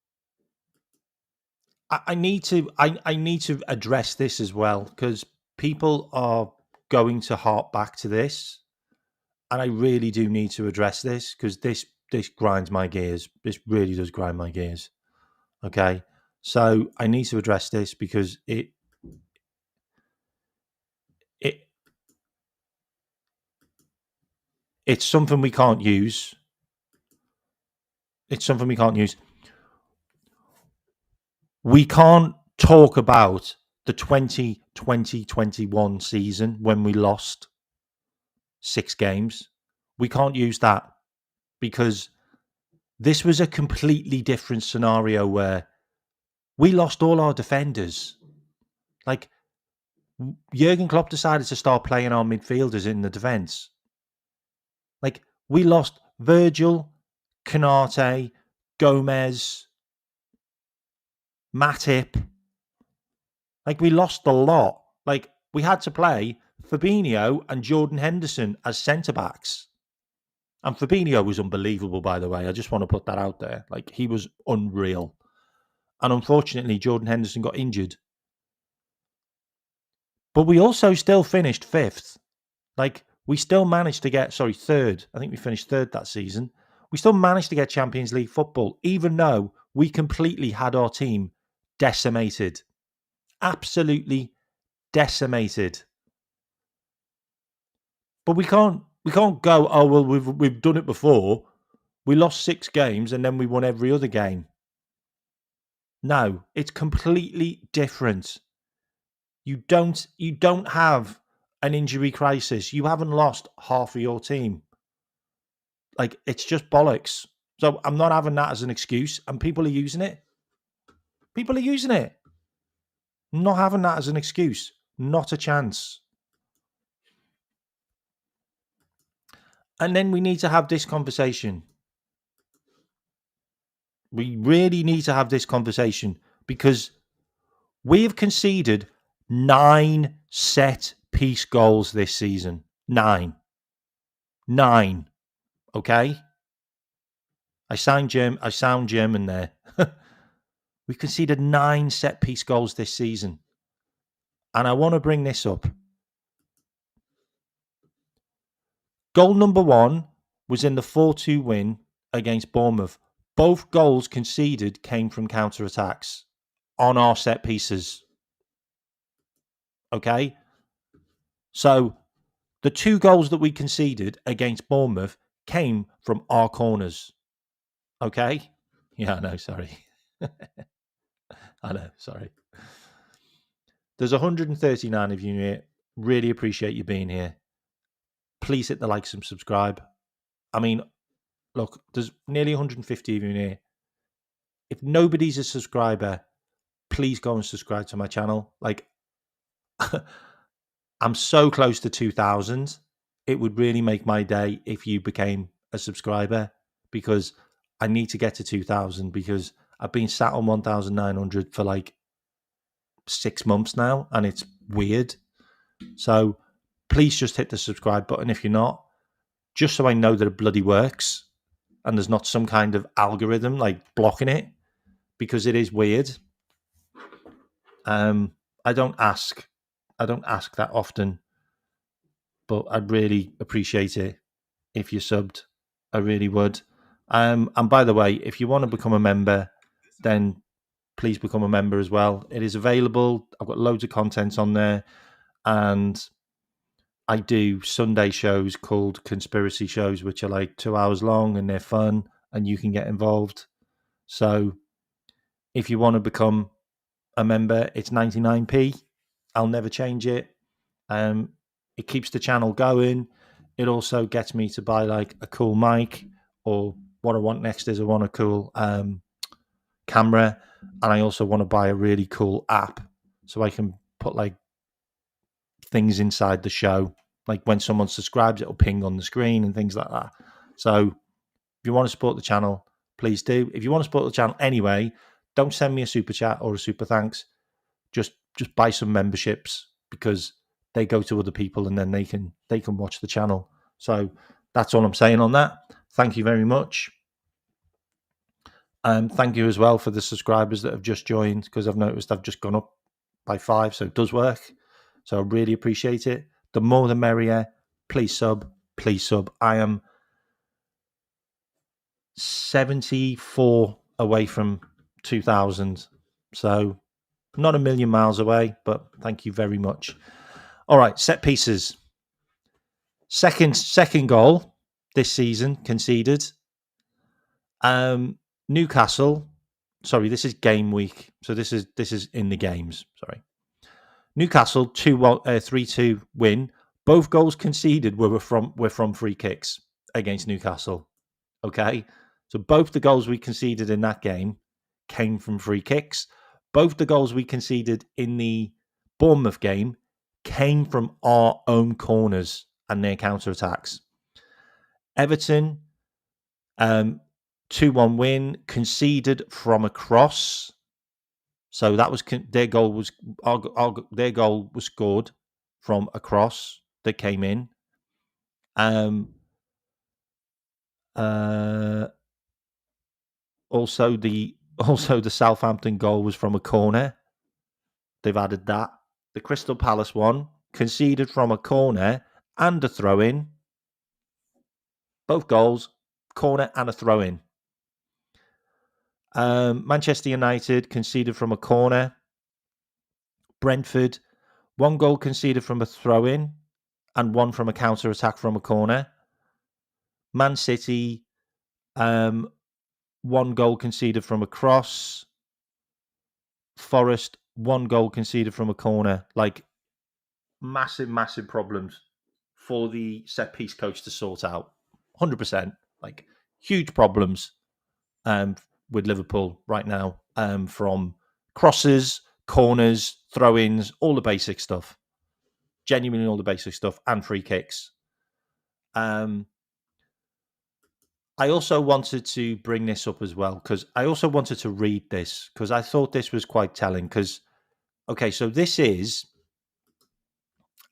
I need to I need to address this as well, because people are going to harp back to this, and I really do need to address this, because this grinds my gears. This really does grind my gears. Okay, so I need to address this because it it's something we can't use. It's something we can't use. We can't talk about the 2020-21 season when we lost 6 games. We can't use that, because this was a completely different scenario where we lost all our defenders. Like, Jurgen Klopp decided to start playing our midfielders in the defence. Like, we lost Virgil, Canate, Gomez, Matip. Like, we lost a lot. Like, we had to play Fabinho and Jordan Henderson as centre backs. And Fabinho was unbelievable, by the way. I just want to put that out there. Like, he was unreal. And unfortunately, Jordan Henderson got injured. But we also still finished 5th. Like, we still managed to get, 3rd. I think we finished 3rd that season. We still managed to get Champions League football, even though we completely had our team decimated. Absolutely decimated. But we can't go, oh, well, we've done it before. We lost 6 games and then we won every other game. No, it's completely different. You don't have an injury crisis. You haven't lost half of your team. Like, it's just bollocks. So I'm not having that as an excuse, and people are using it. People are using it. I'm not having that as an excuse. Not a chance. And then we need to have this conversation. We really need to have this conversation, because we have conceded 9 set piece goals this season. 9. Okay? I sound German there. We conceded 9 set piece goals this season. And I want to bring this up. Goal number 1 was in the 4-2 win against Bournemouth. Both goals conceded came from counter-attacks on our set pieces. Okay? So the 2 goals that we conceded against Bournemouth came from our corners. Okay? Yeah, I know, sorry. I know, sorry. There's 139 of you here. Really appreciate you being here. Please hit the likes and subscribe. I mean, look, there's nearly 150 of you here. If nobody's a subscriber, please go and subscribe to my channel. Like, I'm so close to 2,000. It would really make my day if you became a subscriber, because I need to get to 2,000, because I've been sat on 1,900 for like 6 months now, and it's weird. So please just hit the subscribe button if you're not, just so I know that it bloody works and there's not some kind of algorithm like blocking it, because it is weird. I don't ask that often, but I'd really appreciate it if you subbed. I really would. And by the way, if you want to become a member, then please become a member as well. It is available. I've got loads of content on there, and I do Sunday shows called conspiracy shows, which are like 2 hours long, and they're fun, and you can get involved. So if you want to become a member, it's 99p. I'll never change it. It keeps the channel going. It also gets me to buy like a cool mic, or what I want next is I want a cool camera, and I also want to buy a really cool app so I can put like things inside the show. Like when someone subscribes, it'll ping on the screen and things like that. So if you want to support the channel, please do. If you want to support the channel anyway, don't send me a super chat or a super thanks. Just buy some memberships, because they go to other people and then they can watch the channel. So that's all I'm saying on that. Thank you very much. Thank you as well for the subscribers that have just joined, because I've noticed I've just gone up by 5, so it does work. So I really appreciate it. The more the merrier. Please sub, please sub. I am 74 away from 2,000, so not a million miles away, but thank you very much. All right, set pieces. Second goal this season conceded. Newcastle. Sorry, this is game week, so this is in the games. Sorry, Newcastle 3-2 win. Both goals conceded were from free kicks against Newcastle. Okay, so both the goals we conceded in that game came from free kicks. Both the goals we conceded in the Bournemouth game came from our own corners and their counter attacks. Everton, 2-1 win, conceded from a cross. So that was their goal was their goal was scored from a cross that came in. Also the Southampton goal was from a corner. They've added that. The Crystal Palace one conceded from a corner and a throw-in. Both goals, corner and a throw-in. Manchester United conceded from a corner. Brentford, 1 goal conceded from a throw-in and 1 from a counter-attack from a corner. Man City, 1 goal conceded from a cross. Forrest, 1 goal conceded from a corner. Like, massive problems for the set-piece coach to sort out. 100%. Like, huge problems with Liverpool right now, from crosses, corners, throw-ins, all the basic stuff. Genuinely all the basic stuff, and free kicks. I also wanted to bring this up as well, because I also wanted to read this, because I thought this was quite telling. Because, okay, so this is,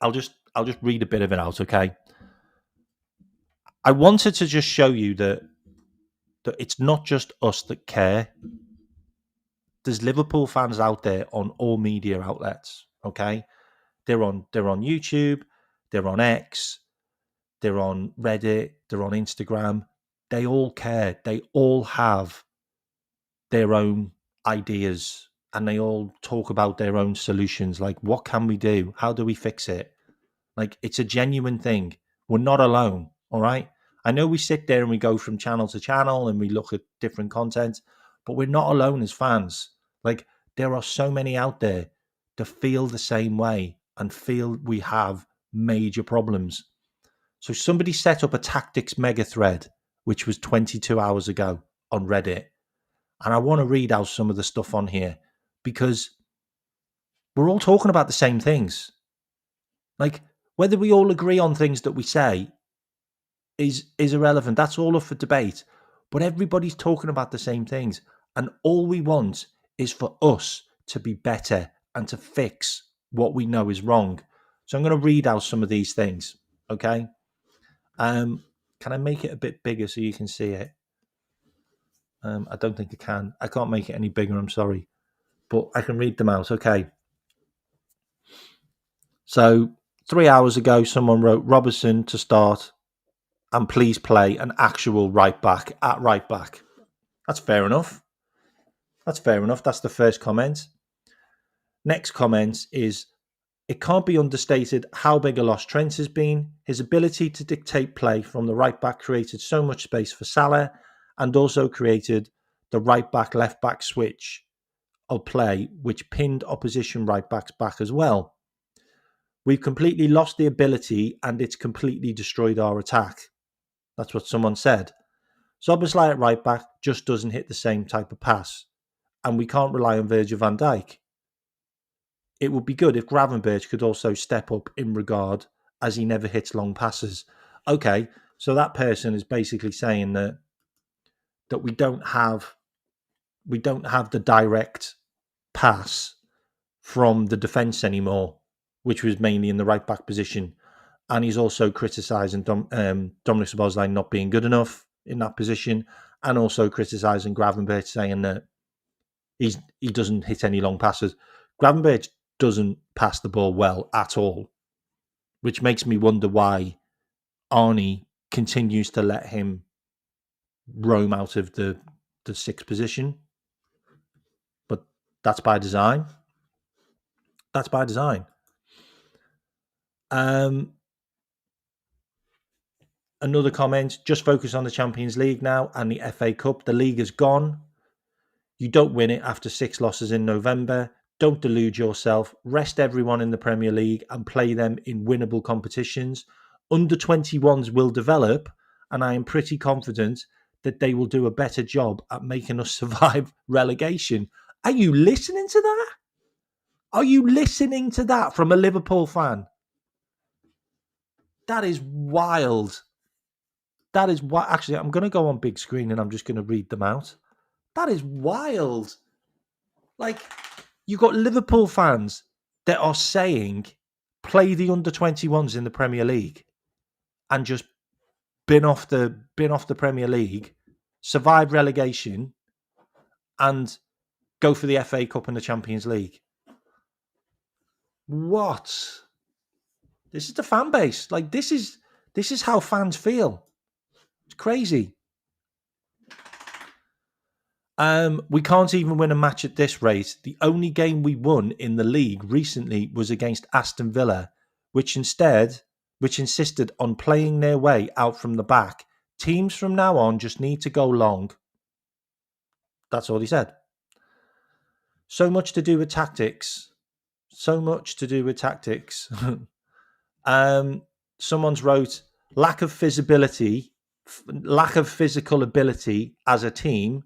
I'll just read a bit of it out, okay? I wanted to just show you that it's not just us that care. There's Liverpool fans out there on all media outlets, okay? They're on YouTube, they're on X, they're on Reddit, they're on Instagram. They all care. They all have their own ideas, and they all talk about their own solutions. Like, what can we do? How do we fix it? Like, it's a genuine thing. We're not alone, all right? I know we sit there and we go from channel to channel and we look at different content, but we're not alone as fans. Like, there are so many out there that feel the same way and feel we have major problems. So somebody set up a tactics mega thread, which was 22 hours ago on Reddit. And I want to read out some of the stuff on here, because we're all talking about the same things. Like, whether we all agree on things that we say is irrelevant. That's all up for debate. But everybody's talking about the same things. And all we want is for us to be better and to fix what we know is wrong. So I'm going to read out some of these things. Okay. Can I make it a bit bigger so you can see it? I don't think I can. I can't make it any bigger, I'm sorry. But I can read them out. Okay. So 3 hours ago, someone wrote Robertson to start and please play an actual right back at right back. That's fair enough. That's the first comment. Next comment is, it can't be understated how big a loss Trent has been. His ability to dictate play from the right back created so much space for Salah, and also created the right back left back switch of play, which pinned opposition right backs back as well. We've completely lost the ability and it's completely destroyed our attack. That's what someone said. Szoboszlai at right back just doesn't hit the same type of pass, and we can't rely on Virgil van Dijk. It would be good if Gravenberch could also step up in regard, as he never hits long passes. Okay, so that person is basically saying that we don't have the direct pass from the defence anymore, which was mainly in the right back position. And he's also criticising Dominic Szoboszlai not being good enough in that position, and also criticising Gravenberch, saying that he doesn't hit any long passes. Gravenberch doesn't pass the ball well at all, which makes me wonder why Arnie continues to let him roam out of the sixth position. But that's by design. That's by design. Another comment, just focus on the Champions League now and the FA Cup. The league is gone. You don't win it after 6 losses in November. Don't delude yourself. Rest everyone in the Premier League and play them in winnable competitions. Under 21s will develop, and I am pretty confident that they will do a better job at making us survive relegation. Are you listening to that? Are you listening to that from a Liverpool fan? That is wild. That is what. Actually, I'm going to go on big screen and I'm just going to read them out. That is wild. Like, you've got Liverpool fans that are saying, play the under 21s in the Premier League and just bin off the Premier League, survive relegation, and go for the FA Cup and the Champions League. What? This is the fan base. Like, this is how fans feel. It's crazy. We can't even win a match at this rate. The only game we won in the league recently was against Aston Villa, which insisted on playing their way out from the back. Teams from now on just need to go long. That's all he said. So much to do with tactics. Someone's wrote, lack of visibility, lack of physical ability as a team.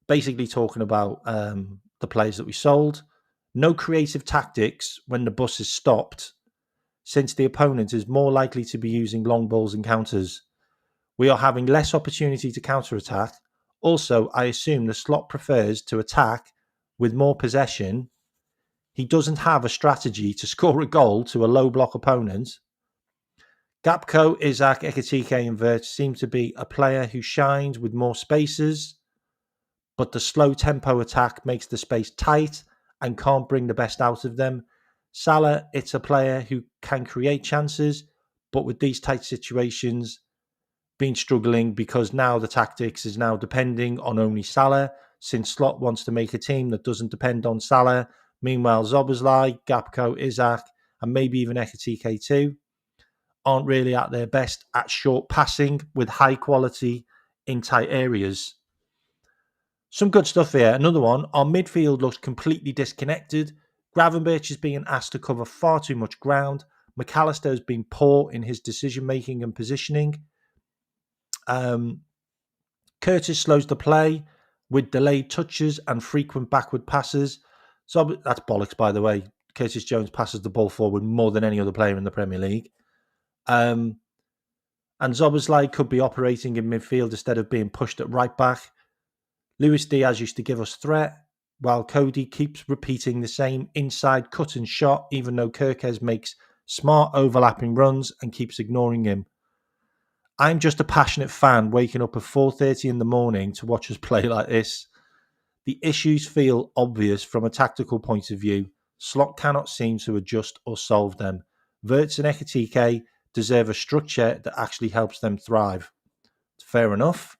Basically talking about the players that we sold. No creative tactics when the bus is stopped, since the opponent is more likely to be using long balls and counters. We are having less opportunity to counter-attack. Also, I assume the Slot prefers to attack with more possession. He doesn't have a strategy to score a goal to a low block opponent. Gapco, Isaac, Ekatike and Vert seem to be a player who shines with more spaces, but the slow tempo attack makes the space tight and can't bring the best out of them. Salah, it's a player who can create chances, but with these tight situations, been struggling because now the tactics is now depending on only Salah, since Slot wants to make a team that doesn't depend on Salah. Meanwhile, Szoboszlai, Gapco, Isaac, and maybe even Ekatike too, aren't really at their best at short passing with high quality in tight areas. Some good stuff here. Another one, our midfield looks completely disconnected. Gravenberch is being asked to cover far too much ground. McAllister has been poor in his decision-making and positioning. Curtis slows the play with delayed touches and frequent backward passes. So that's bollocks, by the way. Curtis Jones passes the ball forward more than any other player in the Premier League. And Szoboszlai could be operating in midfield instead of being pushed at right back. Luis Diaz used to give us threat, while Cody keeps repeating the same inside cut and shot, even though Kirkes makes smart overlapping runs and keeps ignoring him. I'm just a passionate fan waking up at 4:30 in the morning to watch us play like this. The issues feel obvious from a tactical point of view. Slot cannot seem to adjust or solve them. Wirtz and Ekatike deserve a structure that actually helps them thrive. Fair enough.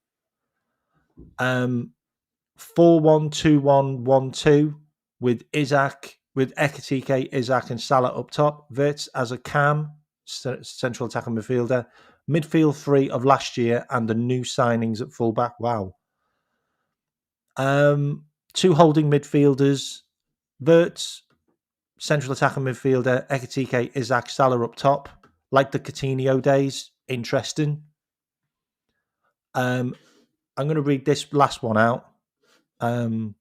4-1-2-1-1-2 with Ekatike, Isaac and Salah up top. Wirtz as a cam, central attacking midfielder. Midfield 3 of last year and the new signings at fullback. Wow. 2 holding midfielders. Wirtz, central attacking midfielder. Ekatike, Isaac, Salah up top. Like the Coutinho days. Interesting. I'm going to read this last one out. I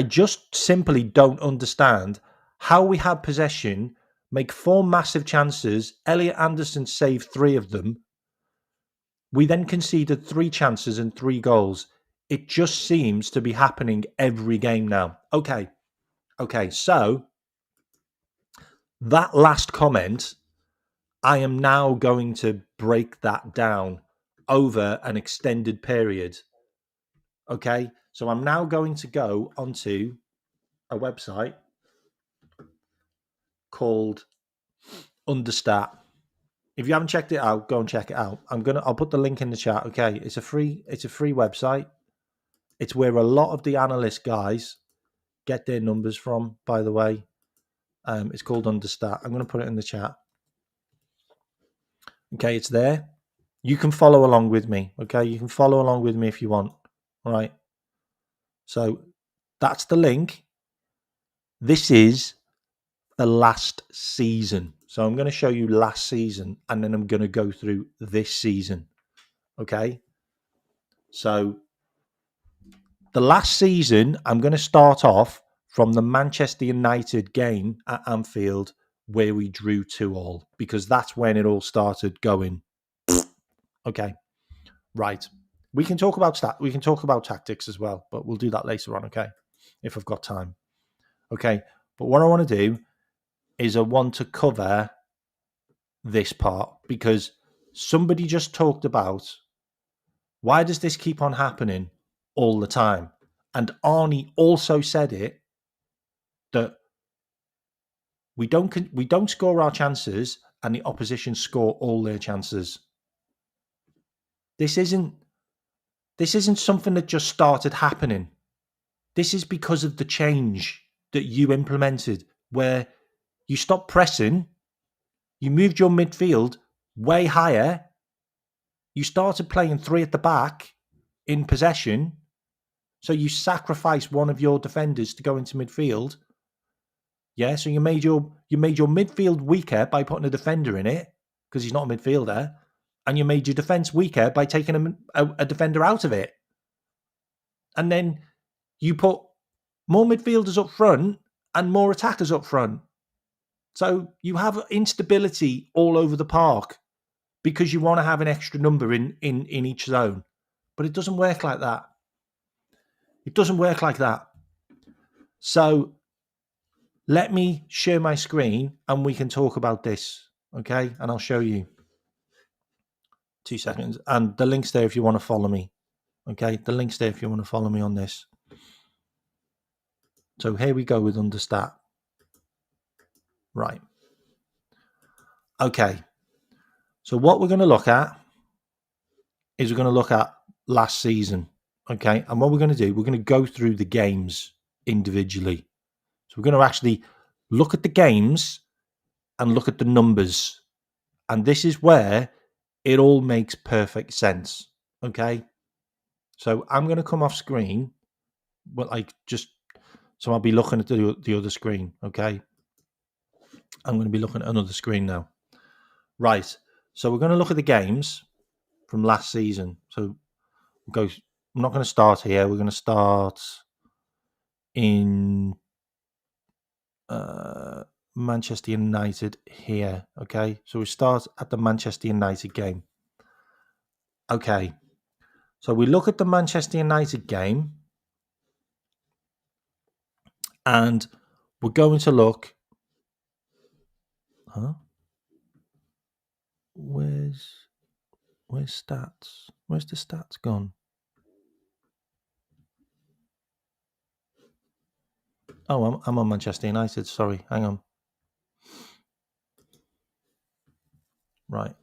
just simply don't understand how we had possession, make 4 massive chances. Elliot Anderson saved 3 of them. We then conceded 3 chances and 3 goals. It just seems to be happening every game now. Okay, so that last comment, I am now going to break that down over an extended period. Okay, so I'm now going to go onto a website called Understat. If you haven't checked it out, go and check it out. I'll put the link in the chat. Okay, it's a free website. It's where a lot of the analyst guys get their numbers from, by the way. It's called Understat. I'm going to put it in the chat. Okay, it's there. You can follow along with me. Okay, you can follow along with me if you want. All right. So that's the link. This is the last season. So I'm going to show you last season and then I'm going to go through this season. Okay. So the last season, I'm going to start off from the Manchester United game at Anfield where we drew 2-2 because that's when it all started going. Okay. Right. We can talk about we can talk about tactics as well, but we'll do that later on, okay? If I've got time. Okay. But what I want to do is I want to cover this part because somebody just talked about why does this keep on happening all the time? And Arnie also said it that we don't score our chances and the opposition score all their chances. This isn't something that just started happening. This is because of the change that you implemented where you stopped pressing, you moved your midfield way higher, you started playing 3 at the back in possession, so you sacrificed one of your defenders to go into midfield. Yeah, so you made your midfield weaker by putting a defender in it because he's not a midfielder, and you made your defense weaker by taking a defender out of it. And then you put more midfielders up front and more attackers up front. So you have instability all over the park because you want to have an extra number in each zone. But it doesn't work like that. It doesn't work like that. So let me share my screen and we can talk about this. Okay. And I'll show you. 2 seconds. And the link's there if you want to follow me. Okay. The link's there if you want to follow me on this. So here we go with Understat. Right. Okay. So what we're going to look at is we're going to look at last season. Okay. And what we're going to do, we're going to go through the games individually. So we're going to actually look at the games and look at the numbers. And this is where it all makes perfect sense. Okay. So I'm going to come off screen. Well, so I'll be looking at the other screen. Okay. I'm going to be looking at another screen now. Right. So we're going to look at the games from last season. So we'll go. I'm not going to start here. We're going to start in Manchester United here. Okay. So we start at the Manchester United game. Okay. So we look at the Manchester United game and we're going to look. Huh? Where's stats? Where's the stats gone? Oh, I'm on Manchester United. Sorry, hang on. Right.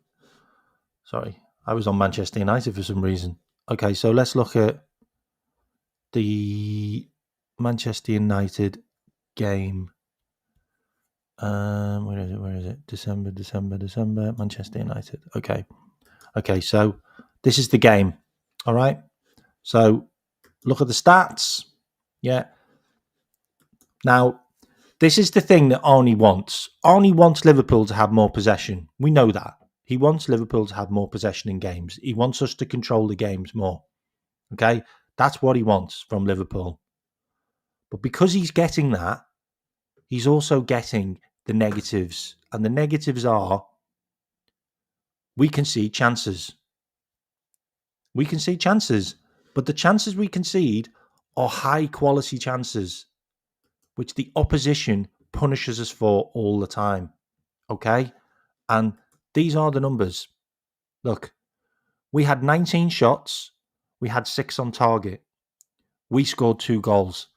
Sorry, I was on Manchester United for some reason. Okay, so let's look at the Manchester United game. Where is it? December. Manchester United. Okay. So this is the game. All right. So look at the stats. Yeah. Now, this is the thing that Arnie wants. Arnie wants Liverpool to have more possession. We know that. He wants Liverpool to have more possession in games. He wants us to control the games more. Okay? That's what he wants from Liverpool. But because he's getting that, he's also getting the negatives. And the negatives are we concede chances. We concede chances. But the chances we concede are high quality chances, which the opposition punishes us for all the time. Okay? And these are the numbers. Look, We had 19 shots. We had 6 on target. We scored 2 goals.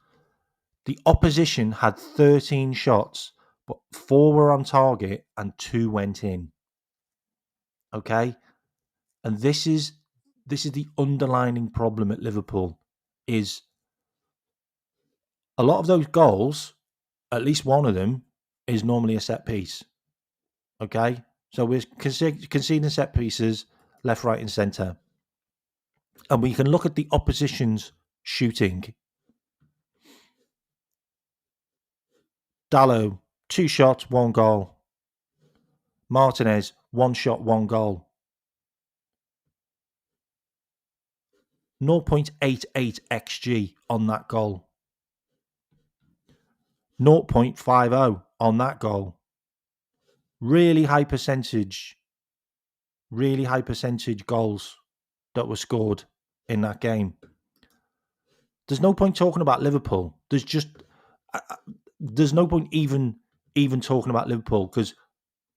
The opposition had 13 shots, but 4 were on target and 2 went in. Okay? And this is the underlining problem at Liverpool is a lot of those goals, at least one of them, is normally a set piece. Okay? So we're conceding set pieces left, right, and centre. And we can look at the opposition's shooting. Dallo, 2 shots, 1 goal. Martinez, 1 shot, 1 goal. 0.88 XG on that goal. 0.50 on that goal. Really high percentage goals that were scored in that game. There's no point talking about Liverpool. There's no point even talking about Liverpool because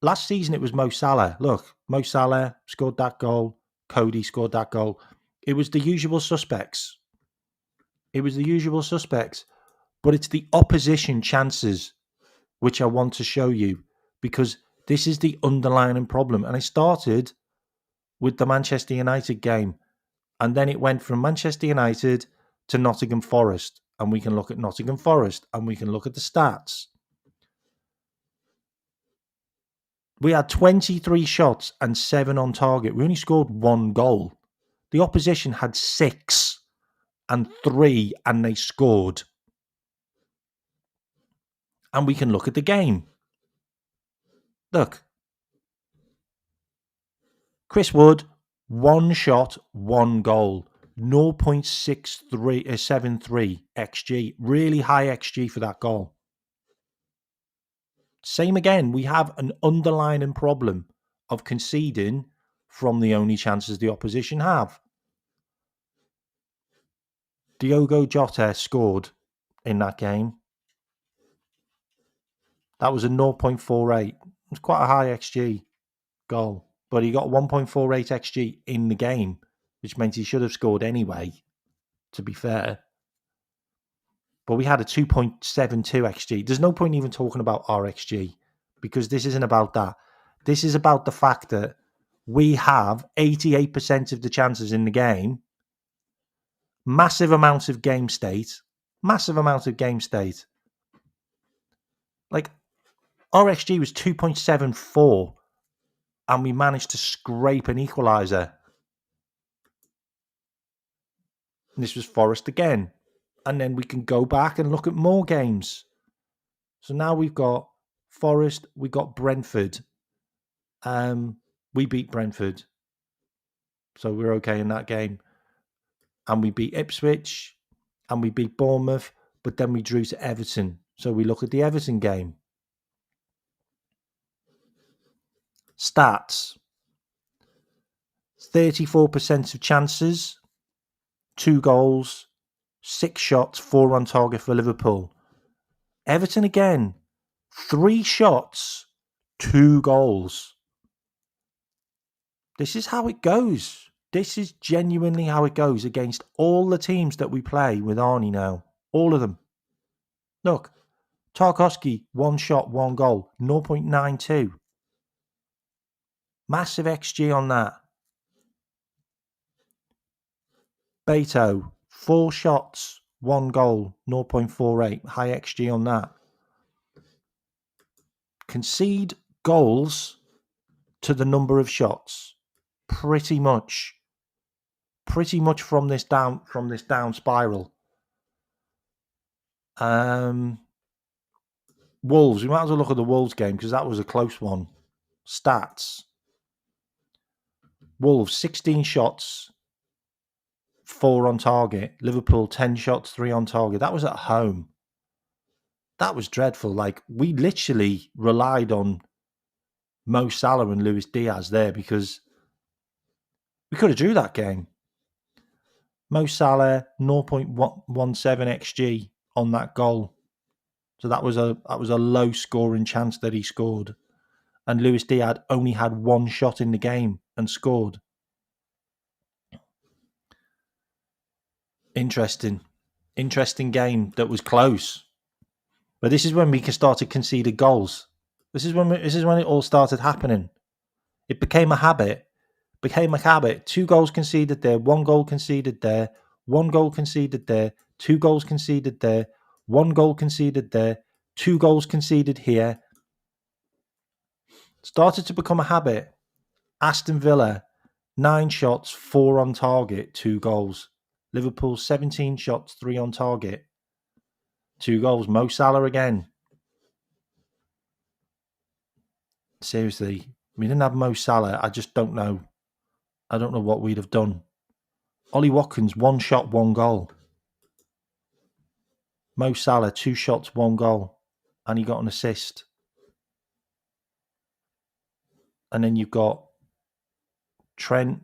last season it was Mo Salah. Look, Mo Salah scored that goal. Cody scored that goal. It was the usual suspects. But it's the opposition chances which I want to show you because this is the underlying problem. And it started with the Manchester United game. And then it went from Manchester United to Nottingham Forest. And we can look at Nottingham Forest and we can look at the stats. We had 23 shots and 7 on target. We only scored 1 goal. The opposition had 6 and 3 and they scored. And we can look at the game. Look. Chris Wood, 1 shot, 1 goal. 0.73 XG. Really high XG for that goal. Same again. We have an underlying problem of conceding from the only chances the opposition have. Diogo Jota scored in that game. That was a 0.48. It was quite a high XG goal. But he got 1.48 XG in the game, which meant he should have scored anyway, to be fair. But we had a 2.72 XG. There's no point even talking about our XG because this isn't about that. This is about the fact that we have 88% of the chances in the game, massive amount of game state. Like, our XG was 2.74 and we managed to scrape an equaliser. And this was Forrest again. And then we can go back and look at more games. So now we've got Forrest, we got Brentford. We beat Brentford. So we're okay in that game. And we beat Ipswich. And we beat Bournemouth. But then we drew to Everton. So we look at the Everton game. Stats. 34% of chances. 2 goals. 6 shots. 4 on target for Liverpool. Everton again. 3 shots. 2 goals. This is how it goes. This is genuinely how it goes against all the teams that we play with Arnie now. All of them. Look, Tarkowski, 1 shot, 1 goal, 0.92. Massive XG on that. Beto, 4 shots, 1 goal, 0.48. High XG on that. Concede goals to the number of shots. Pretty much from this down spiral. Wolves. We might as well look at the Wolves game because that was a close one. Stats. Wolves 16 shots, 4 on target. Liverpool 10 shots, 3 on target. That was at home. That was dreadful. Like, we literally relied on Mo Salah and Luis Diaz there because we could have drew that game. Mo Salah 0.17 XG on that goal. So that was a low scoring chance that he scored. And Luis Diaz only had 1 shot in the game and scored. Interesting game that was close. But this is when we started conceding goals. This is when it all started happening. It became a habit. 2 goals conceded there, 1 goal conceded there, 1 goal conceded there, 2 goals conceded there, 1 goal conceded there, 2 goals conceded here. Started to become a habit. Aston Villa, 9 shots, 4 on target, 2 goals. Liverpool, 17 shots, 3 on target, 2 goals. Mo Salah again. Seriously, we didn't have Mo Salah. I just don't know. I don't know what we'd have done. Ollie Watkins, 1 shot, 1 goal. Mo Salah, 2 shots, 1 goal. And he got an assist. And then you've got Trent.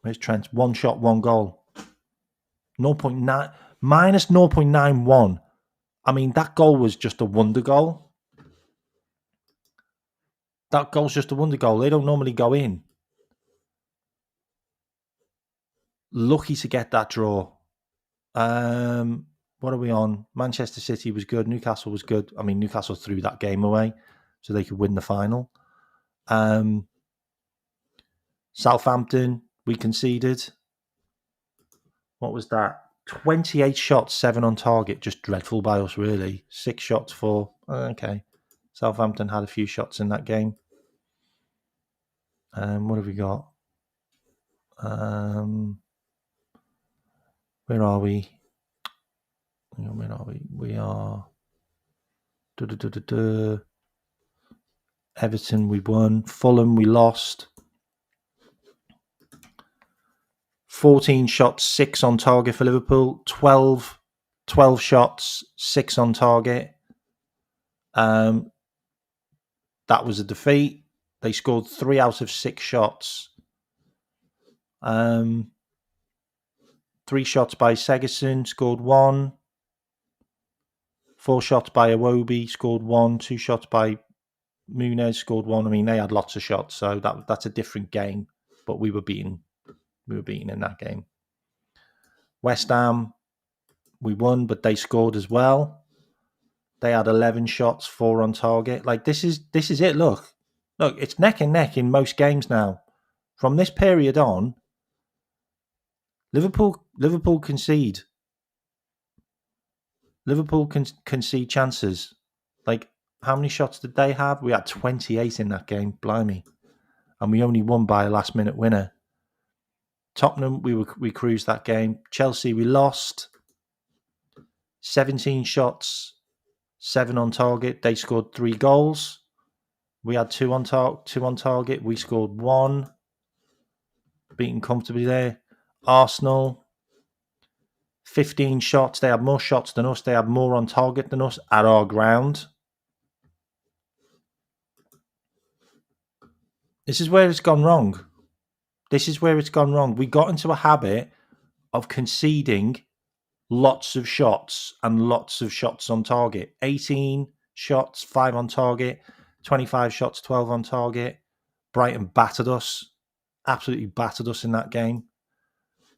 Where's Trent? 1 shot, 1 goal. 0.9 minus 0.91. I mean, that goal was just a wonder goal. That goal's just a wonder goal. They don't normally go in. Lucky to get that draw. What are we on? Manchester City was good. Newcastle was good. I mean, Newcastle threw that game away so they could win the final. Southampton, we conceded. What was that? 28 shots, 7 on target. Just dreadful by us, really. 6 shots, 4. Okay. Southampton had a few shots in that game. What have we got? Where are we? Where are we? We are... Everton, we won. Fulham, we lost. 14 shots, 6 on target for Liverpool. 12 shots, 6 on target. That was a defeat. They scored 3 out of 6 shots. 3 shots by Segerson, scored 1. 4 shots by Iwobi, scored 1. 2 shots by Muniz, scored 1. I mean, they had lots of shots, so that's a different game. But we were beaten. We were beaten in that game. West Ham, we won, but they scored as well. They had 11 shots, 4 on target. Like, this is it. Look, it's neck and neck in most games now. From this period on, Liverpool concede. Liverpool concede chances. Like, how many shots did they have? We had 28 in that game. Blimey. And we only won by a last-minute winner. Tottenham, we cruised that game. Chelsea, we lost. 17 shots, 7 on target. They scored 3 goals. We had 2 on target. We scored 1. Beaten comfortably there. Arsenal, 15 shots. They had more shots than us. They had more on target than us at our ground. This is where it's gone wrong. We got into a habit of conceding lots of shots and lots of shots on target. 18 shots, 5 on target. 25 shots, 12 on target. Brighton battered us. Absolutely battered us in that game.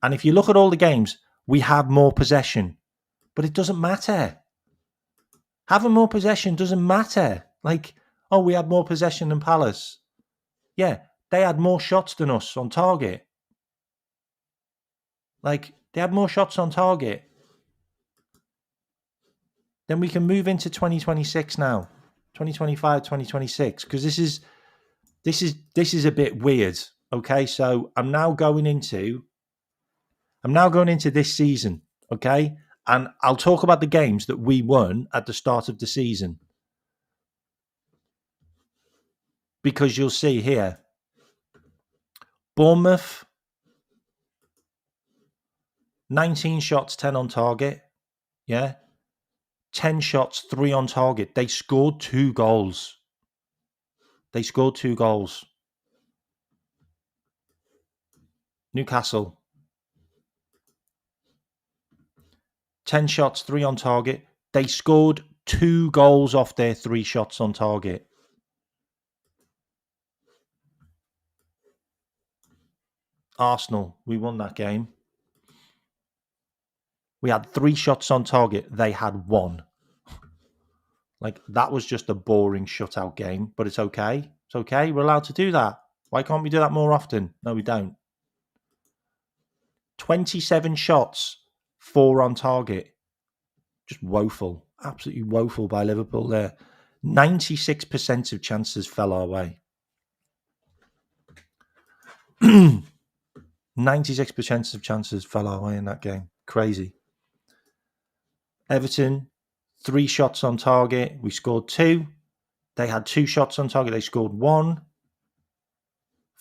And if you look at all the games, we have more possession. But it doesn't matter. Having more possession doesn't matter. Like, oh, we had more possession than Palace. Yeah, they had more shots than us on target. Like, they had more shots on target. Then we can move into 2026 now. 2025, 2026. Because this is a bit weird. Okay, so I'm now going into this season. Okay, and I'll talk about the games that we won at the start of the season. Because you'll see here, Bournemouth, 19 shots, 10 on target. Yeah. 10 shots, 3 on target. They scored 2 goals. Newcastle, 10 shots, 3 on target. They scored 2 goals off their 3 shots on target. Arsenal, we won that game. We had 3 shots on target. They had 1. Like, that was just a boring shutout game, but it's okay. It's okay. We're allowed to do that. Why can't we do that more often? No, we don't. 27 shots, 4 on target. Just woeful. Absolutely woeful by Liverpool there. 96% of chances fell our way. 96% of chances fell our way in that game. Crazy. Everton, 3 shots on target. We scored 2. They had 2 shots on target. They scored 1.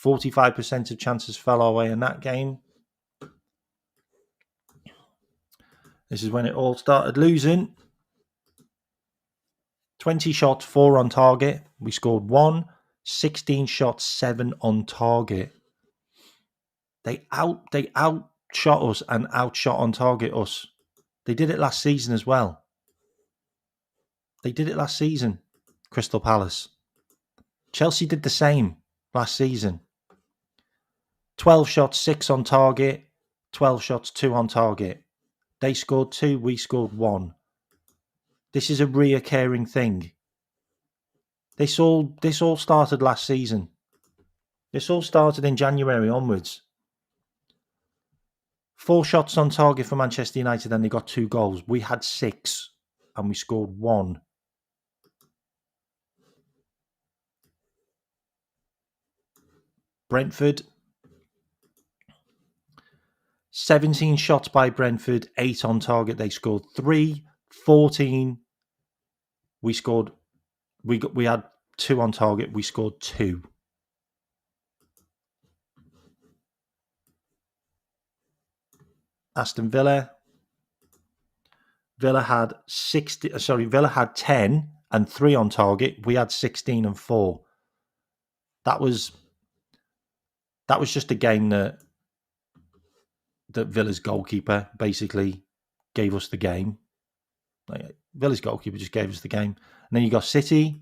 45% of chances fell our way in that game. This is when it all started losing. 20 shots, 4 on target. We scored 1. 16 shots, 7 on target. They outshot us and outshot on target us. They did it last season as well. Crystal Palace. Chelsea did the same last season. 12 shots, 6 on target. 12 shots, 2 on target. They scored 2, we scored 1. This is a reoccurring thing. This all started last season. This all started in January onwards. 4 shots on target for Manchester United and they got 2 goals. We had 6 and we scored 1. Brentford. 17 shots by Brentford, 8 on target. They scored 3. 14. We scored. We had 2 on target. We scored 2. Aston Villa. Villa had 10 and 3 on target. We had 16 and 4. That was just a game that Villa's goalkeeper basically gave us the game. Like, Villa's goalkeeper just gave us the game. And then you got City.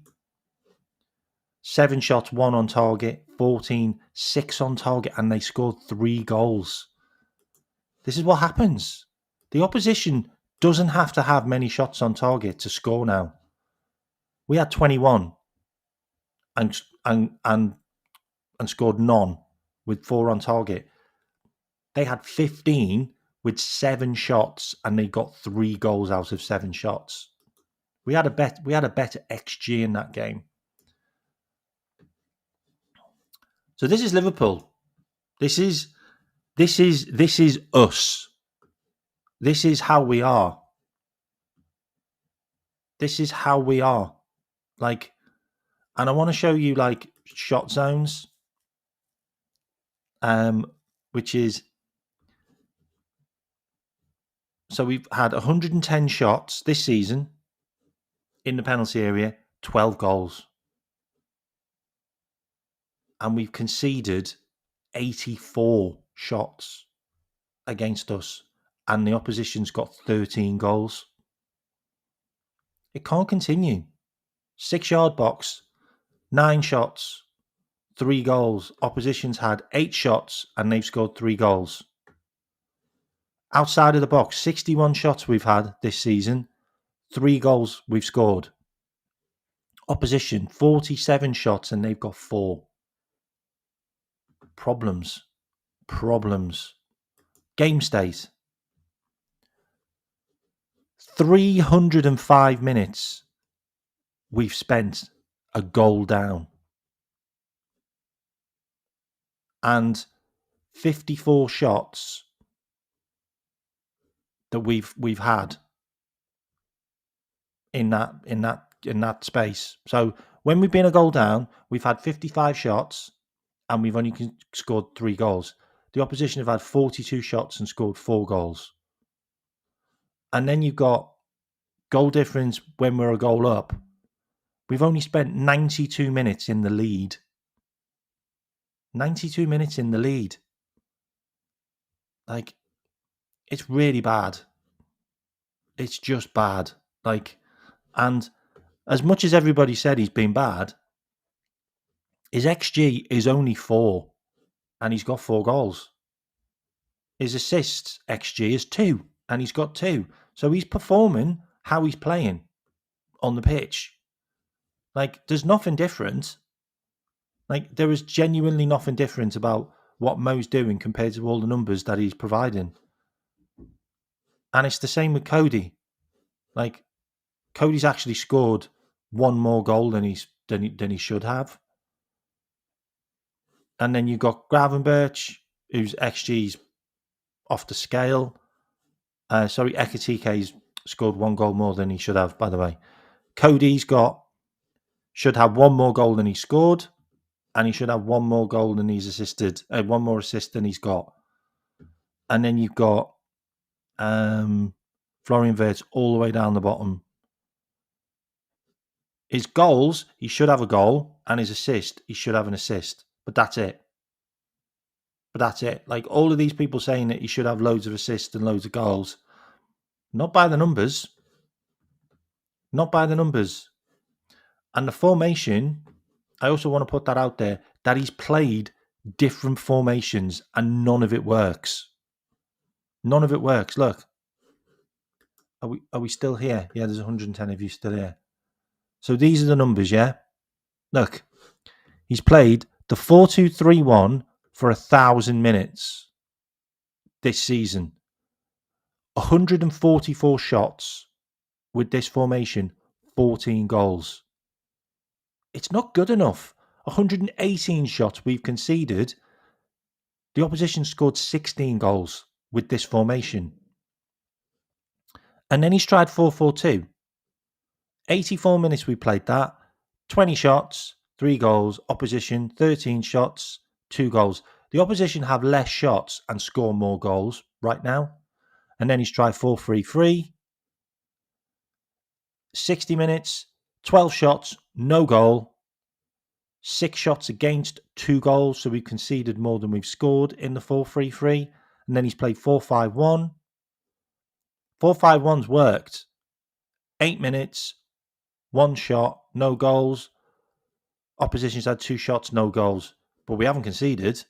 7 shots, 1 on target. 14, 6 on target. And they scored 3 goals. This is what happens. The opposition doesn't have to have many shots on target to score now. We had 21 and scored none with 4 on target. They had 15 with 7 shots and they got 3 goals out of 7 shots. We had a better XG in that game. So this is Liverpool. This is us. This is how we are. This is how we are. Like, and I want to show you like shot zones. Which is, so we've had 110 shots this season in the penalty area, 12 goals. And we've conceded 84 shots against us, and the opposition's got 13 goals. It can't continue. 6-yard box, 9 shots, 3 goals. Opposition's had 8 shots and they've scored 3 goals. Outside of the box, 61 shots we've had this season, 3 goals we've scored. Opposition, 47 shots and they've got 4. Problems. Game state. 305 minutes we've spent a goal down. And 54 shots that we've had in that space. So when we've been a goal down, we've had 55 shots and we've only scored 3 goals. The opposition have had 42 shots and scored 4 goals. And then you've got goal difference when we're a goal up. We've only spent 92 minutes in the lead. 92 minutes in the lead. Like, it's really bad. It's just bad. Like, and as much as everybody said he's been bad, his XG is only 4 and he's got 4 goals. His assists XG is 2 and he's got 2. So he's performing how he's playing on the pitch. Like, there's nothing different. Like, there is genuinely nothing different about what Mo's doing compared to all the numbers that he's providing. And it's the same with Cody. Like, Cody's actually scored one more goal than he should have. And then you've got Gravenberch, whose XG's off the scale. Ekatike's scored one goal more than he should have, by the way. Cody's should have one more goal than he scored, and he should have one more goal than he's assisted, one more assist than he's got. And then you've got Florian Wirtz all the way down the bottom. His goals, he should have a goal, and his assist, he should have an assist. But that's it. Like, all of these people saying that he should have loads of assists and loads of goals, not by the numbers. Not by the numbers. And the formation, I also want to put that out there, that he's played different formations and none of it works. None of it works. Look. Are we still here? Yeah, there's 110 of you still here. So these are the numbers, yeah? Look. He's played the 4-2-3-1 for 1,000 minutes this season. 144 shots with this formation, 14 goals. It's not good enough. 118 shots we've conceded. The opposition scored 16 goals with this formation. And then he's tried 4-4-2. 84 minutes we played that. 20 shots, 3 goals. Opposition, 13 shots, 2 goals. The opposition have less shots and score more goals right now. And then he's tried 4-3-3. 60 minutes, 12 shots, no goal. 6 shots against, 2 goals. So we've conceded more than we've scored in the 4-3-3. And then he's played 4-5-1. 4-5-1's worked. 8 minutes, 1 shot, no goals. Opposition's had 2 shots, no goals. But we haven't conceded.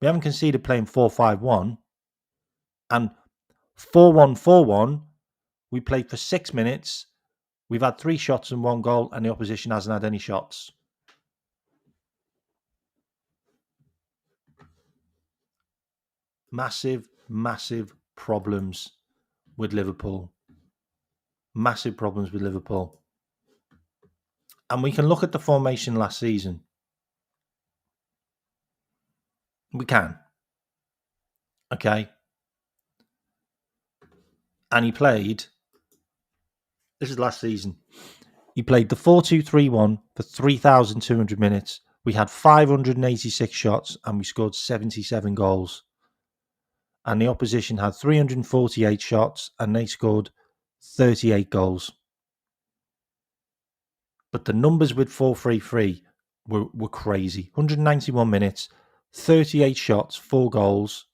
We haven't conceded playing 4-5-1. And 4-1-4-1, we played for 6 minutes. We've had 3 shots and 1 goal, and the opposition hasn't had any shots. Massive, massive problems with Liverpool. Massive problems with Liverpool. And we can look at the formation last season. We can. Okay. And he played, this is last season, he played the 4-2-3-1 for 3,200 minutes. We had 586 shots and we scored 77 goals. And the opposition had 348 shots and they scored 38 goals. But the numbers with 4-3-3 were crazy. 191 minutes, 38 shots, 4 goals.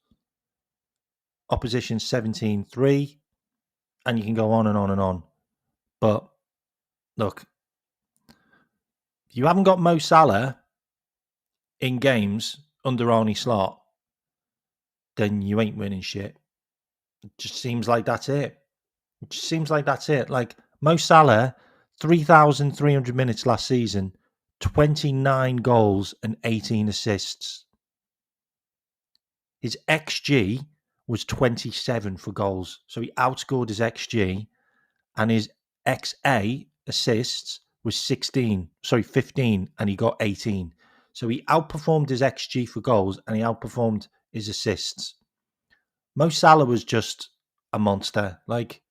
Opposition 17-3. And you can go on and on and on. But look, if you haven't got Mo Salah in games under Arnie Slot, then you ain't winning shit. It just seems like that's it. It just seems like that's it. Like, Mo Salah, 3,300 minutes last season, 29 goals and 18 assists. His XG was 27 for goals. So he outscored his XG, and his XA assists was 15, and he got 18. So he outperformed his XG for goals and he outperformed his assists. Mo Salah was just a monster. Like,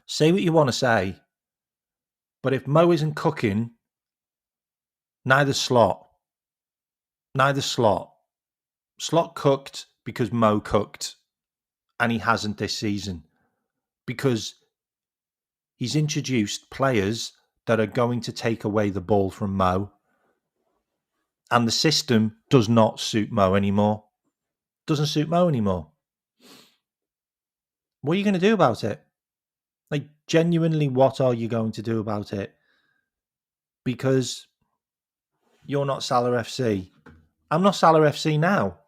say what you want to say, but if Mo isn't cooking, neither Slot. Slot cooked because Mo cooked, and he hasn't this season because he's introduced players that are going to take away the ball from Mo, and the system does not suit Mo anymore. Doesn't suit Mo anymore. What are you going to do about it? Like, genuinely, what are you going to do about it? Because you're not Salah FC. I'm not Salah FC now.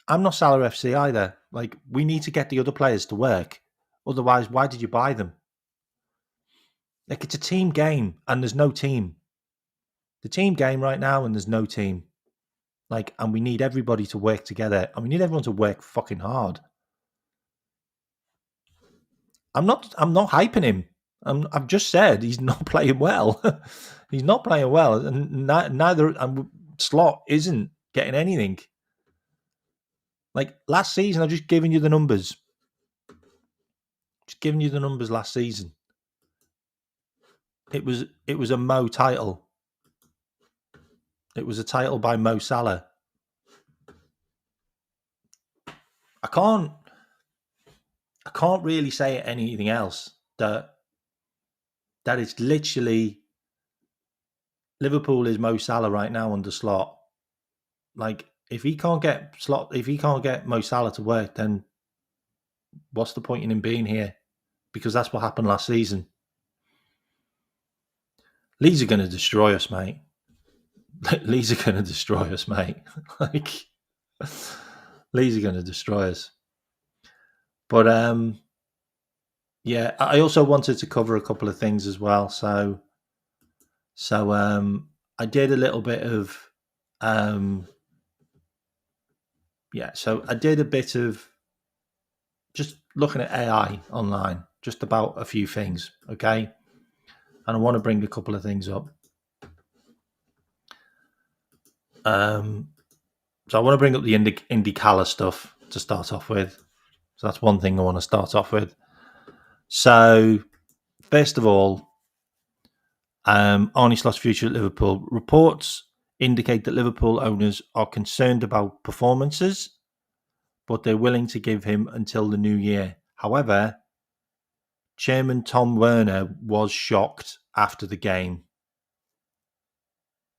I'm not Salah FC either. Like, we need to get the other players to work. Otherwise, why did you buy them? Like, it's a team game and there's no team. The team game right now and there's no team. Like, and we need everybody to work together and we need everyone to work fucking hard. I'm not hyping him. I've just said he's not playing well. He's not playing well, and neither Slot isn't getting anything. Like last season, I've just given you the numbers. Just giving you the numbers last season. It was a Mo title. It was a title by Mo Salah. I can't really say anything else. That it's literally Liverpool is Mo Salah right now under Slot. Like if he can't get Mo Salah to work, then what's the point in him being here? Because that's what happened last season. Leeds are going to destroy us, mate. Leeds are going to destroy us, mate. Like Leeds are going to destroy us. But yeah, I also wanted to cover a couple of things as well. So I did a little bit of so I did a bit of just looking at AI online, just about a few things, okay? And I want to bring a couple of things up. So I want to bring up the IndyCar stuff to start off with. So that's one thing I want to start off with. So first of all, Arne Slot's future at Liverpool. Reports indicate that Liverpool owners are concerned about performances, but they're willing to give him until the new year. However, Chairman Tom Werner was shocked after the game.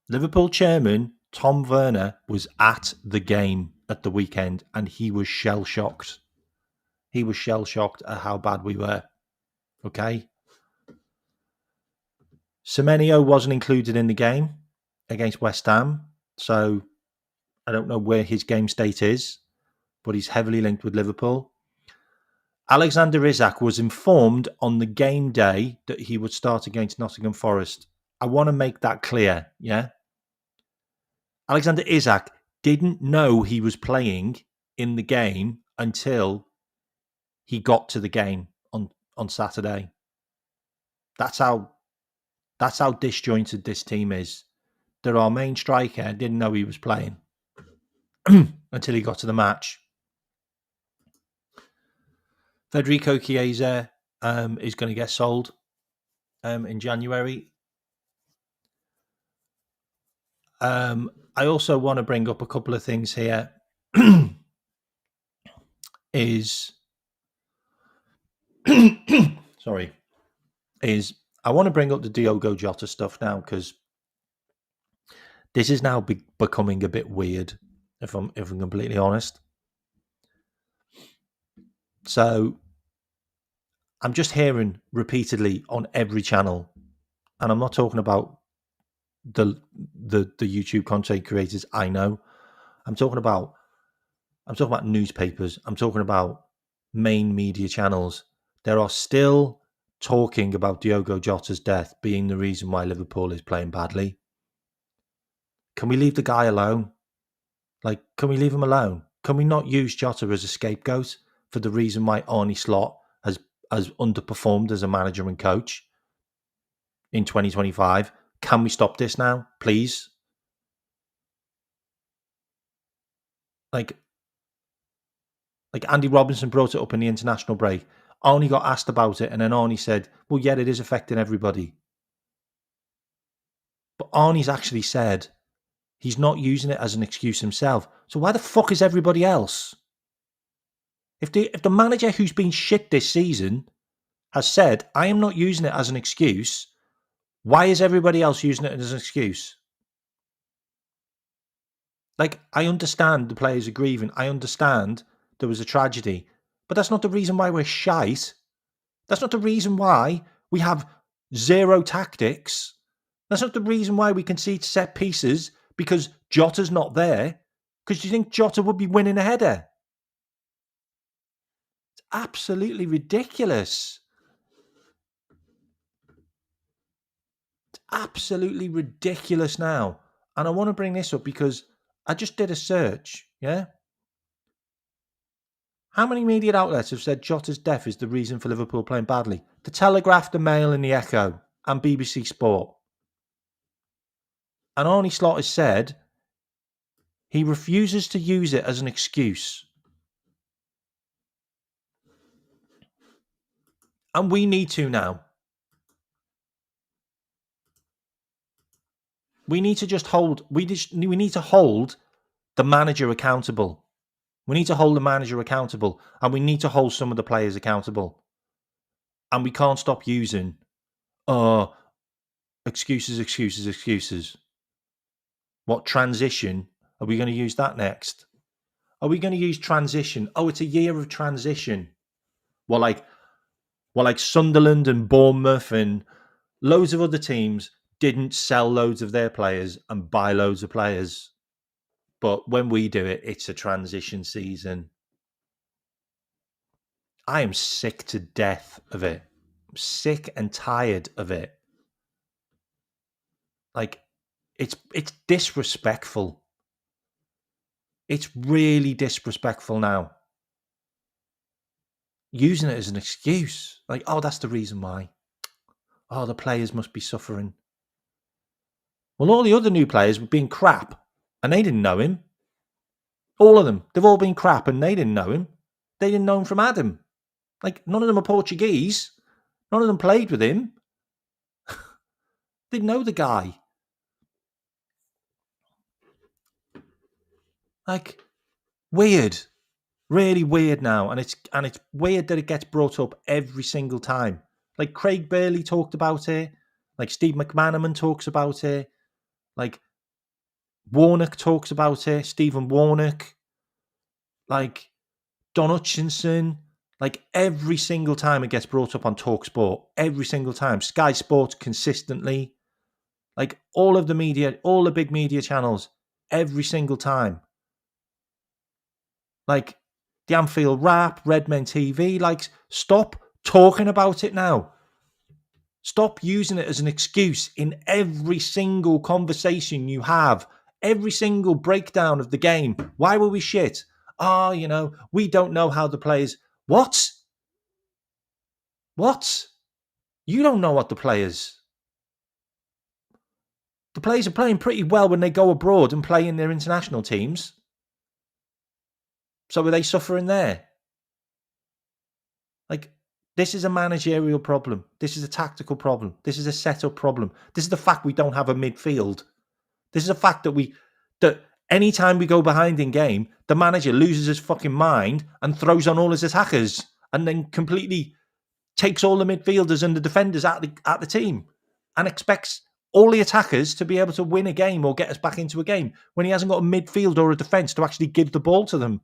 Liverpool chairman Tom Werner was at the game at the weekend and he was shell-shocked. He was shell-shocked at how bad we were. Okay? Semenyo wasn't included in the game against West Ham, so I don't know where his game state is, but he's heavily linked with Liverpool. Alexander Isak was informed on the game day that he would start against Nottingham Forest. I want to make that clear, yeah? Alexander Isak didn't know he was playing in the game until he got to the game on Saturday. That's how disjointed this team is. That our main striker didn't know he was playing until he got to the match. Federico Chiesa is going to get sold in January. I also want to bring up a couple of things here. I want to bring up the Diogo Jota stuff now because this is now becoming a bit weird, if I'm completely honest. So I'm just hearing repeatedly on every channel, and I'm not talking about the YouTube content creators I know. I'm talking about newspapers. I'm talking about main media channels. There are still talking about Diogo Jota's death being the reason why Liverpool is playing badly. Can we leave the guy alone? Like, can we leave him alone? Can we not use Jota as a scapegoat for the reason why Arne Slot has underperformed as a manager and coach in 2025? Can we stop this now, please? Like Andy Robinson brought it up in the international break. Arnie got asked about it, and then Arnie said, well, yeah, it is affecting everybody. But Arnie's actually said he's not using it as an excuse himself. So why the fuck is everybody else? If the manager who's been shit this season has said, I am not using it as an excuse, why is everybody else using it as an excuse? Like, I understand the players are grieving. I understand there was a tragedy. But that's not the reason why we're shite. That's not the reason why we have zero tactics. That's not the reason why we concede set pieces because Jota's not there. Because you think Jota would be winning a header? It's absolutely ridiculous. It's absolutely ridiculous now. And I want to bring this up because I just did a search, yeah? How many media outlets have said Jota's death is the reason for Liverpool playing badly? The Telegraph, the Mail and the Echo and BBC Sport. And Arnie Slot has said he refuses to use it as an excuse. And we need to now. We need to just hold, we need to hold the manager accountable. We need to hold the manager accountable and we need to hold some of the players accountable. And we can't stop using, excuses. What transition? Are we going to use that next? Are we going to use transition? Oh, it's a year of transition. Well, like Sunderland and Bournemouth and loads of other teams didn't sell loads of their players and buy loads of players. But when we do it, it's a transition season. I am sick to death of it. I'm sick and tired of it. Like, it's disrespectful. It's really disrespectful now. Using it as an excuse. Like, oh, that's the reason why. Oh, the players must be suffering. Well, all the other new players were being crap, and they didn't know him. All of them. They've all been crap, and they didn't know him. They didn't know him from Adam. Like, none of them are Portuguese. None of them played with him. Didn't know the guy. Like, weird. Really weird now. And it's weird that it gets brought up every single time. Like, Craig Burley talked about it. Like, Steve McManaman talks about it. Like, Warnock talks about it. Stephen Warnock. Like, Don Hutchinson. Like, every single time it gets brought up on TalkSport. Every single time. Sky Sports consistently. Like, all of the media, all the big media channels. Every single time. Like, the Anfield Wrap, Redmen TV. Like, stop talking about it now. Stop using it as an excuse in every single conversation you have. Every single breakdown of the game. Why were we shit? Oh, we don't know how the players... What? What? You don't know what the players... The players are playing pretty well when they go abroad and play in their international teams. So are they suffering there? Like, this is a managerial problem. This is a tactical problem. This is a setup problem. This is the fact we don't have a midfield. This is a fact that anytime we go behind in game, the manager loses his fucking mind and throws on all his attackers and then completely takes all the midfielders and the defenders out the team and expects all the attackers to be able to win a game or get us back into a game when he hasn't got a midfield or a defence to actually give the ball to them.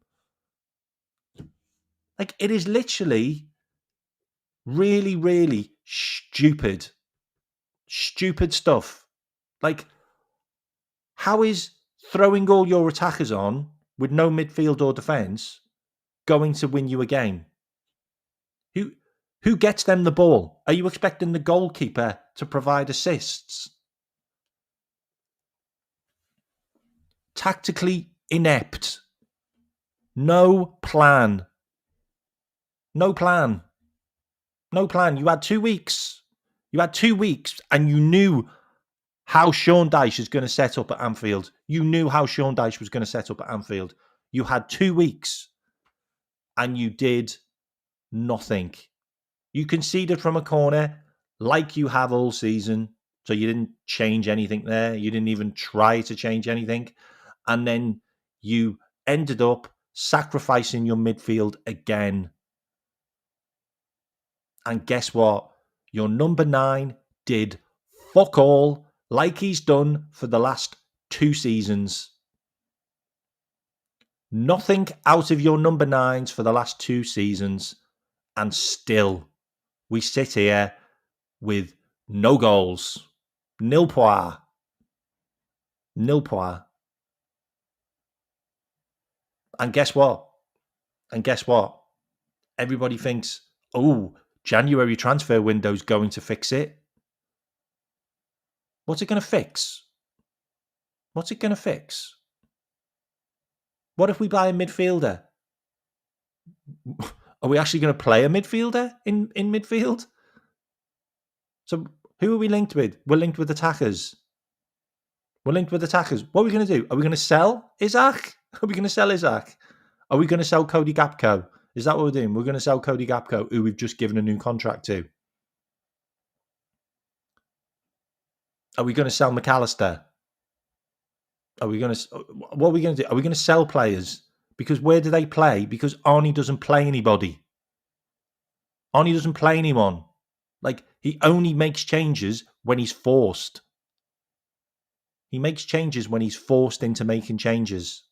Like, it is literally really, really stupid stuff. Like, how is throwing all your attackers on with no midfield or defence going to win you a game? Who gets them the ball? Are you expecting the goalkeeper to provide assists? Tactically inept. No plan. No plan. No plan. You had 2 weeks. And you knew how Sean Dyche is going to set up at Anfield. You knew how Sean Dyche was going to set up at Anfield. You had 2 weeks and you did nothing. You conceded from a corner like you have all season. So you didn't change anything there. You didn't even try to change anything. And then you ended up sacrificing your midfield again. And guess what? Your number 9 did fuck all like he's done for the last 2 seasons. Nothing out of your number 9s for the last 2 seasons. And still, we sit here with no goals. Nil points. And guess what? Everybody thinks, oh, January transfer window's going to fix it. What's it going to fix? What's it going to fix? What if we buy a midfielder? Are we actually going to play a midfielder in midfield? So who are we linked with? We're linked with attackers. What are we going to do? Are we going to sell Isaac? Are we going to sell Isaac? Are we going to sell Cody Gapco? Is that what we're doing? We're going to sell Cody Gapco, who we've just given a new contract to. Are we going to sell McAllister? What are we going to do? Are we going to sell players? Because where do they play? Because Arnie doesn't play anybody. Arnie doesn't play anyone. Like, he only makes changes when he's forced. He makes changes when he's forced into making changes.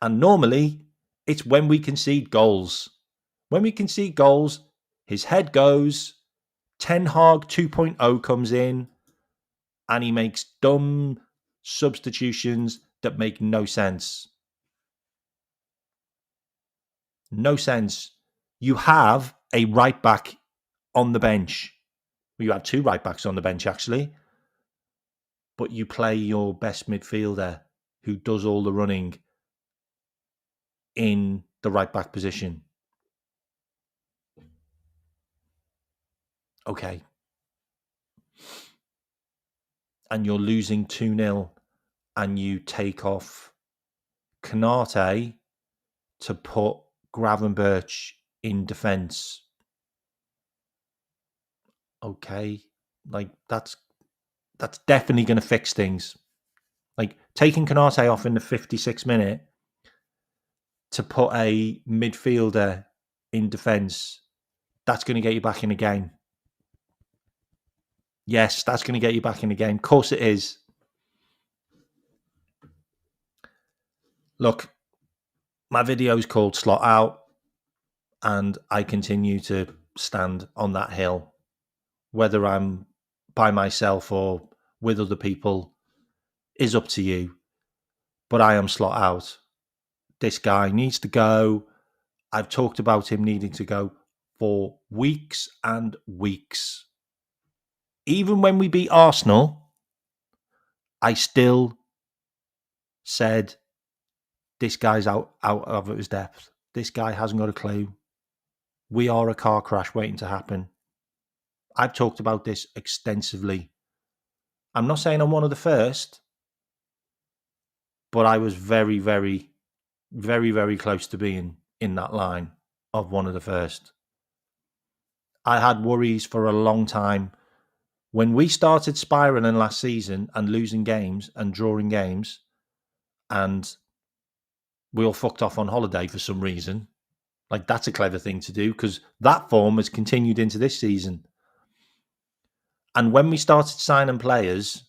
And normally, it's when we concede goals. When we concede goals, his head goes, Ten Hag 2.0 comes in, and he makes dumb substitutions that make no sense. No sense. You have a right back on the bench. Well, you have two right backs on the bench, actually. But you play your best midfielder who does all the running in the right back position. Okay. And you're losing 2-0 and you take off Canate to put Gravenberch in defence. Okay. Like, that's definitely going to fix things. Like, taking Canate off in the 56th minute to put a midfielder in defence, that's going to get you back in the game. Yes, that's going to get you back in the game. Of course it is. Look, my video is called Slot Out, and I continue to stand on that hill. Whether I'm by myself or with other people is up to you. But I am slot out. This guy needs to go. I've talked about him needing to go for weeks and weeks. Even when we beat Arsenal, I still said, this guy's out of his depth. This guy hasn't got a clue. We are a car crash waiting to happen. I've talked about this extensively. I'm not saying I'm one of the first, but I was very, very, very, very close to being in that line of one of the first. I had worries for a long time. When we started spiraling last season and losing games and drawing games, and we all fucked off on holiday for some reason, like, that's a clever thing to do because that form has continued into this season. And when we started signing players,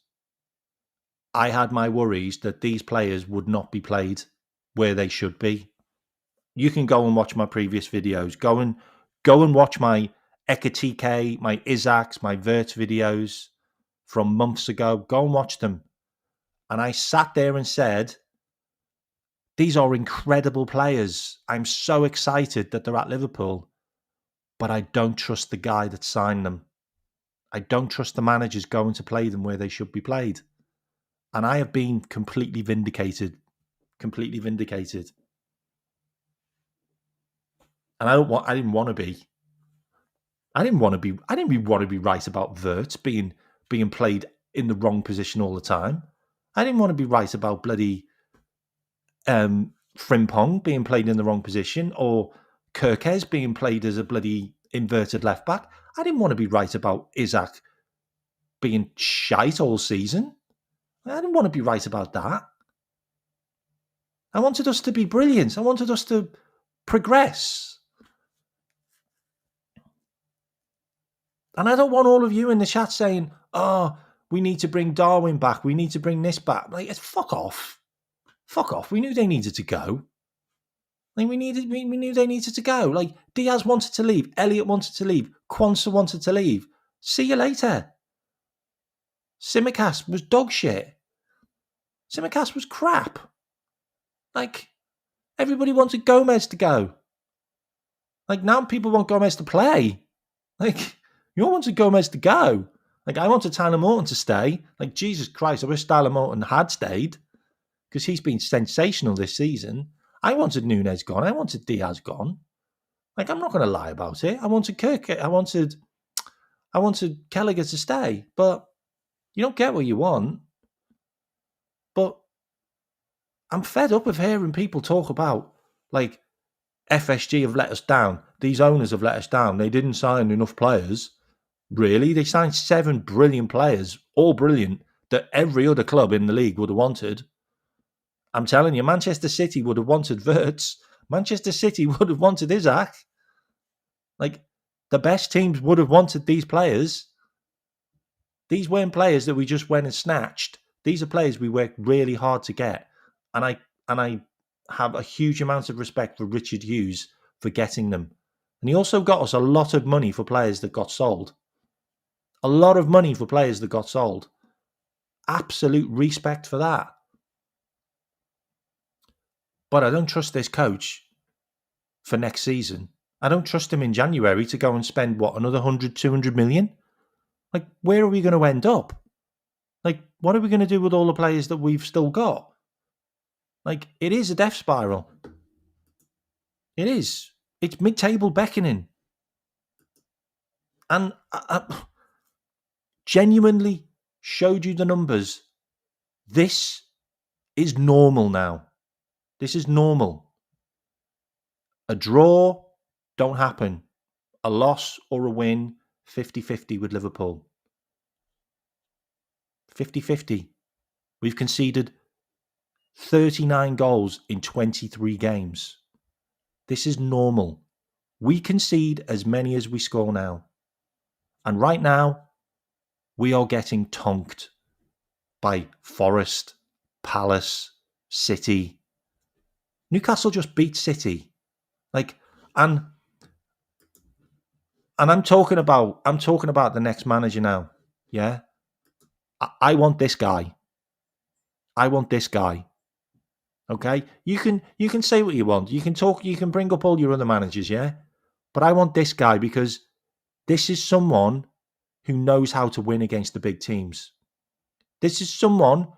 I had my worries that these players would not be played where they should be. You can go and watch my previous videos. Go and watch my Ekatike, my Isaacs, my Vert videos from months ago. Go and watch them. And I sat there and said, these are incredible players. I'm so excited that they're at Liverpool, but I don't trust the guy that signed them. I don't trust the managers going to play them where they should be played. And I have been completely vindicated. Completely vindicated. And I didn't want to be. I didn't want to be right about Vert being played in the wrong position all the time. I didn't want to be right about bloody Frimpong being played in the wrong position or Kirkes being played as a bloody inverted left back. I didn't want to be right about Isaac being shite all season. I didn't want to be right about that. I wanted us to be brilliant. I wanted us to progress. And I don't want all of you in the chat saying, oh, we need to bring Darwin back. We need to bring this back. Like, fuck off. Fuck off. We knew they needed to go. Like, we knew they needed to go. Like, Diaz wanted to leave. Elliott wanted to leave. Quansah wanted to leave. See you later. Tsimikas was dog shit. Tsimikas was crap. Like, everybody wanted Gomez to go. Like, now people want Gomez to play. Like, you all wanted Gomez to go. Like, I wanted Tyler Morton to stay. Like, Jesus Christ, I wish Tyler Morton had stayed because he's been sensational this season. I wanted Nunez gone. I wanted Diaz gone. Like, I'm not going to lie about it. I wanted Kirk. I wanted Gallagher to stay. But you don't get what you want. But I'm fed up of hearing people talk about, like, FSG have let us down. These owners have let us down. They didn't sign enough players. Really? They signed 7 brilliant players, all brilliant, that every other club in the league would have wanted. I'm telling you, Manchester City would have wanted Wirtz. Manchester City would have wanted Isaac. Like, the best teams would have wanted these players. These weren't players that we just went and snatched. These are players we worked really hard to get. And I have a huge amount of respect for Richard Hughes for getting them. And he also got us a lot of money for players that got sold. A lot of money for players that got sold. Absolute respect for that. But I don't trust this coach for next season. I don't trust him in January to go and spend, another 100, 200 million? Like, where are we going to end up? Like, what are we going to do with all the players that we've still got? Like, it is a death spiral. It is. It's mid-table beckoning. And I genuinely showed you the numbers. This is normal now. This is normal. A draw, don't happen. A loss or a win, 50-50 with Liverpool. 50-50. We've conceded 39 goals in 23 games. This is normal. We concede as many as we score now. And right now, we are getting tonked by Forrest, Palace, City. Newcastle just beat City. Like, and I'm talking about the next manager now. Yeah. I want this guy. I want this guy. Okay? You can say what you want. You can talk, you can bring up all your other managers, yeah? But I want this guy because this is someone who knows how to win against the big teams. This is someone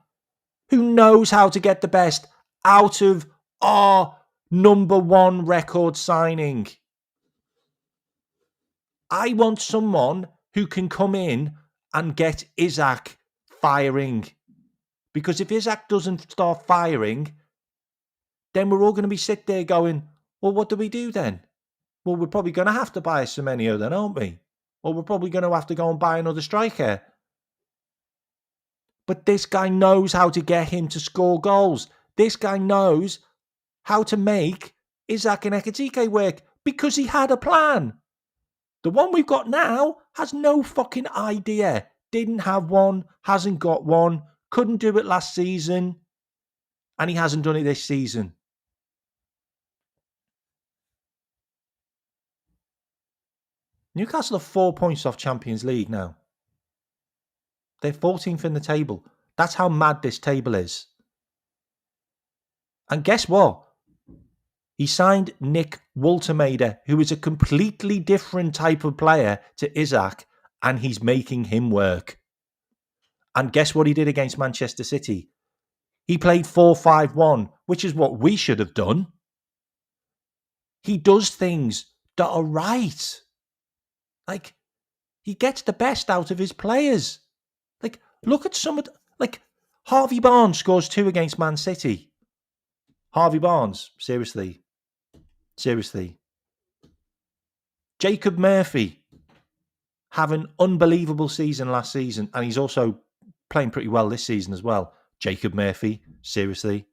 who knows how to get the best out of our number one record signing. I want someone who can come in and get Isaac firing. Because if Isaac doesn't start firing, then we're all going to be sit there going, well, what do we do then? Well, we're probably going to have to buy a Semenyo then, aren't we? Or we're probably going to have to go and buy another striker. But this guy knows how to get him to score goals. This guy knows how to make Isaac and Ekitike work because he had a plan. The one we've got now has no fucking idea. Didn't have one, hasn't got one, couldn't do it last season, and he hasn't done it this season. Newcastle are 4 points off Champions League now. They're 14th in the table. That's how mad this table is. And guess what? He signed Nick Woltermader, who is a completely different type of player to Isaac, and he's making him work. And guess what he did against Manchester City? He played 4-5-1, which is what we should have done. He does things that are right. Like, he gets the best out of his players. Like, look at some of Harvey Barnes scores 2 against Man City. Harvey Barnes, seriously. Jacob Murphy have an unbelievable season last season, and he's also playing pretty well this season as well. Jacob Murphy, seriously.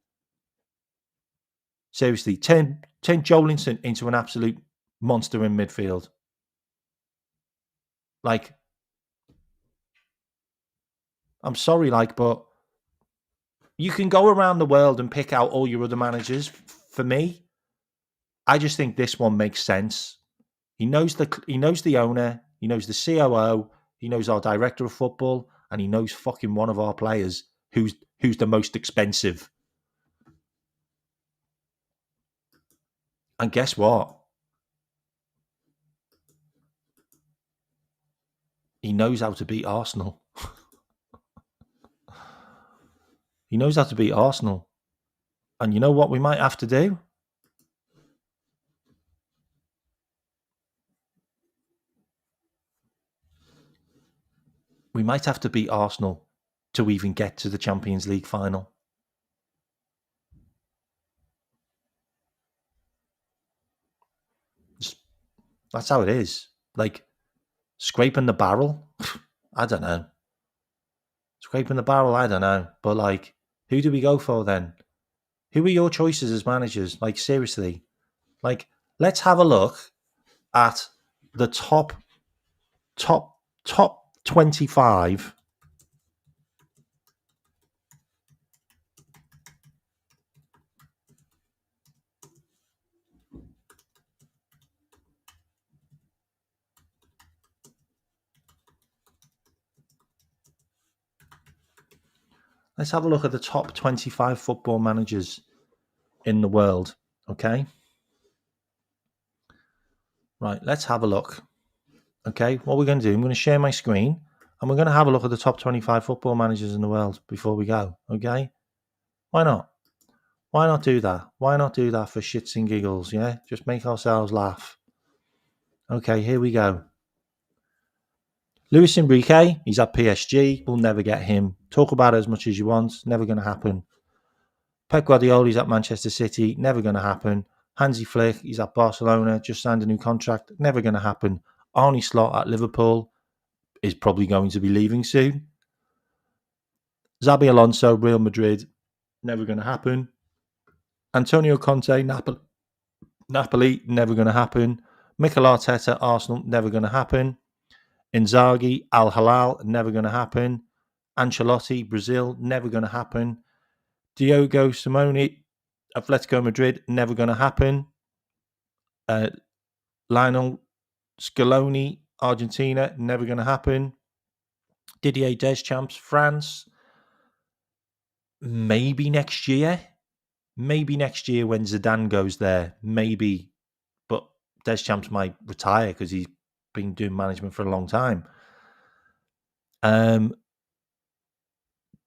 Turn Joelinton into an absolute monster in midfield. Like, I'm sorry, but you can go around the world and pick out all your other managers. For me, I just think this one makes sense. He knows the owner, he knows the COO, he knows our director of football, and he knows fucking one of our players who's the most expensive. And guess what? He knows how to beat Arsenal. He knows how to beat Arsenal. And you know what we might have to do? We might have to beat Arsenal to even get to the Champions League final. That's how it is. Like, scraping the barrel? I don't know. Scraping the barrel? I don't know. But, like, who do we go for then? Who are your choices as managers? Like, seriously. Like, let's have a look at the top 25. Let's have a look at the top 25 football managers in the world. Okay. Right. Let's have a look. Okay. What we're going to do, I'm going to share my screen and we're going to have a look at the top 25 football managers in the world before we go. Okay. Why not? Why not do that? Why not do that for shits and giggles? Yeah. Just make ourselves laugh. Okay. Here we go. Luis Enrique, he's at PSG. We'll never get him. Talk about it as much as you want. Never going to happen. Pep Guardiola, he's at Manchester City. Never going to happen. Hansi Flick, he's at Barcelona. Just signed a new contract. Never going to happen. Arne Slot at Liverpool is probably going to be leaving soon. Xabi Alonso, Real Madrid. Never going to happen. Antonio Conte, Napoli. Never going to happen. Mikel Arteta, Arsenal. Never going to happen. Inzaghi, Al Hilal, never going to happen. Ancelotti, Brazil, never going to happen. Diego Simeone, Atletico Madrid, never going to happen. Lionel Scaloni, Argentina, never going to happen. Didier Deschamps, France, maybe next year. Maybe next year when Zidane goes there, maybe. But Deschamps might retire because he's been doing management for a long time. De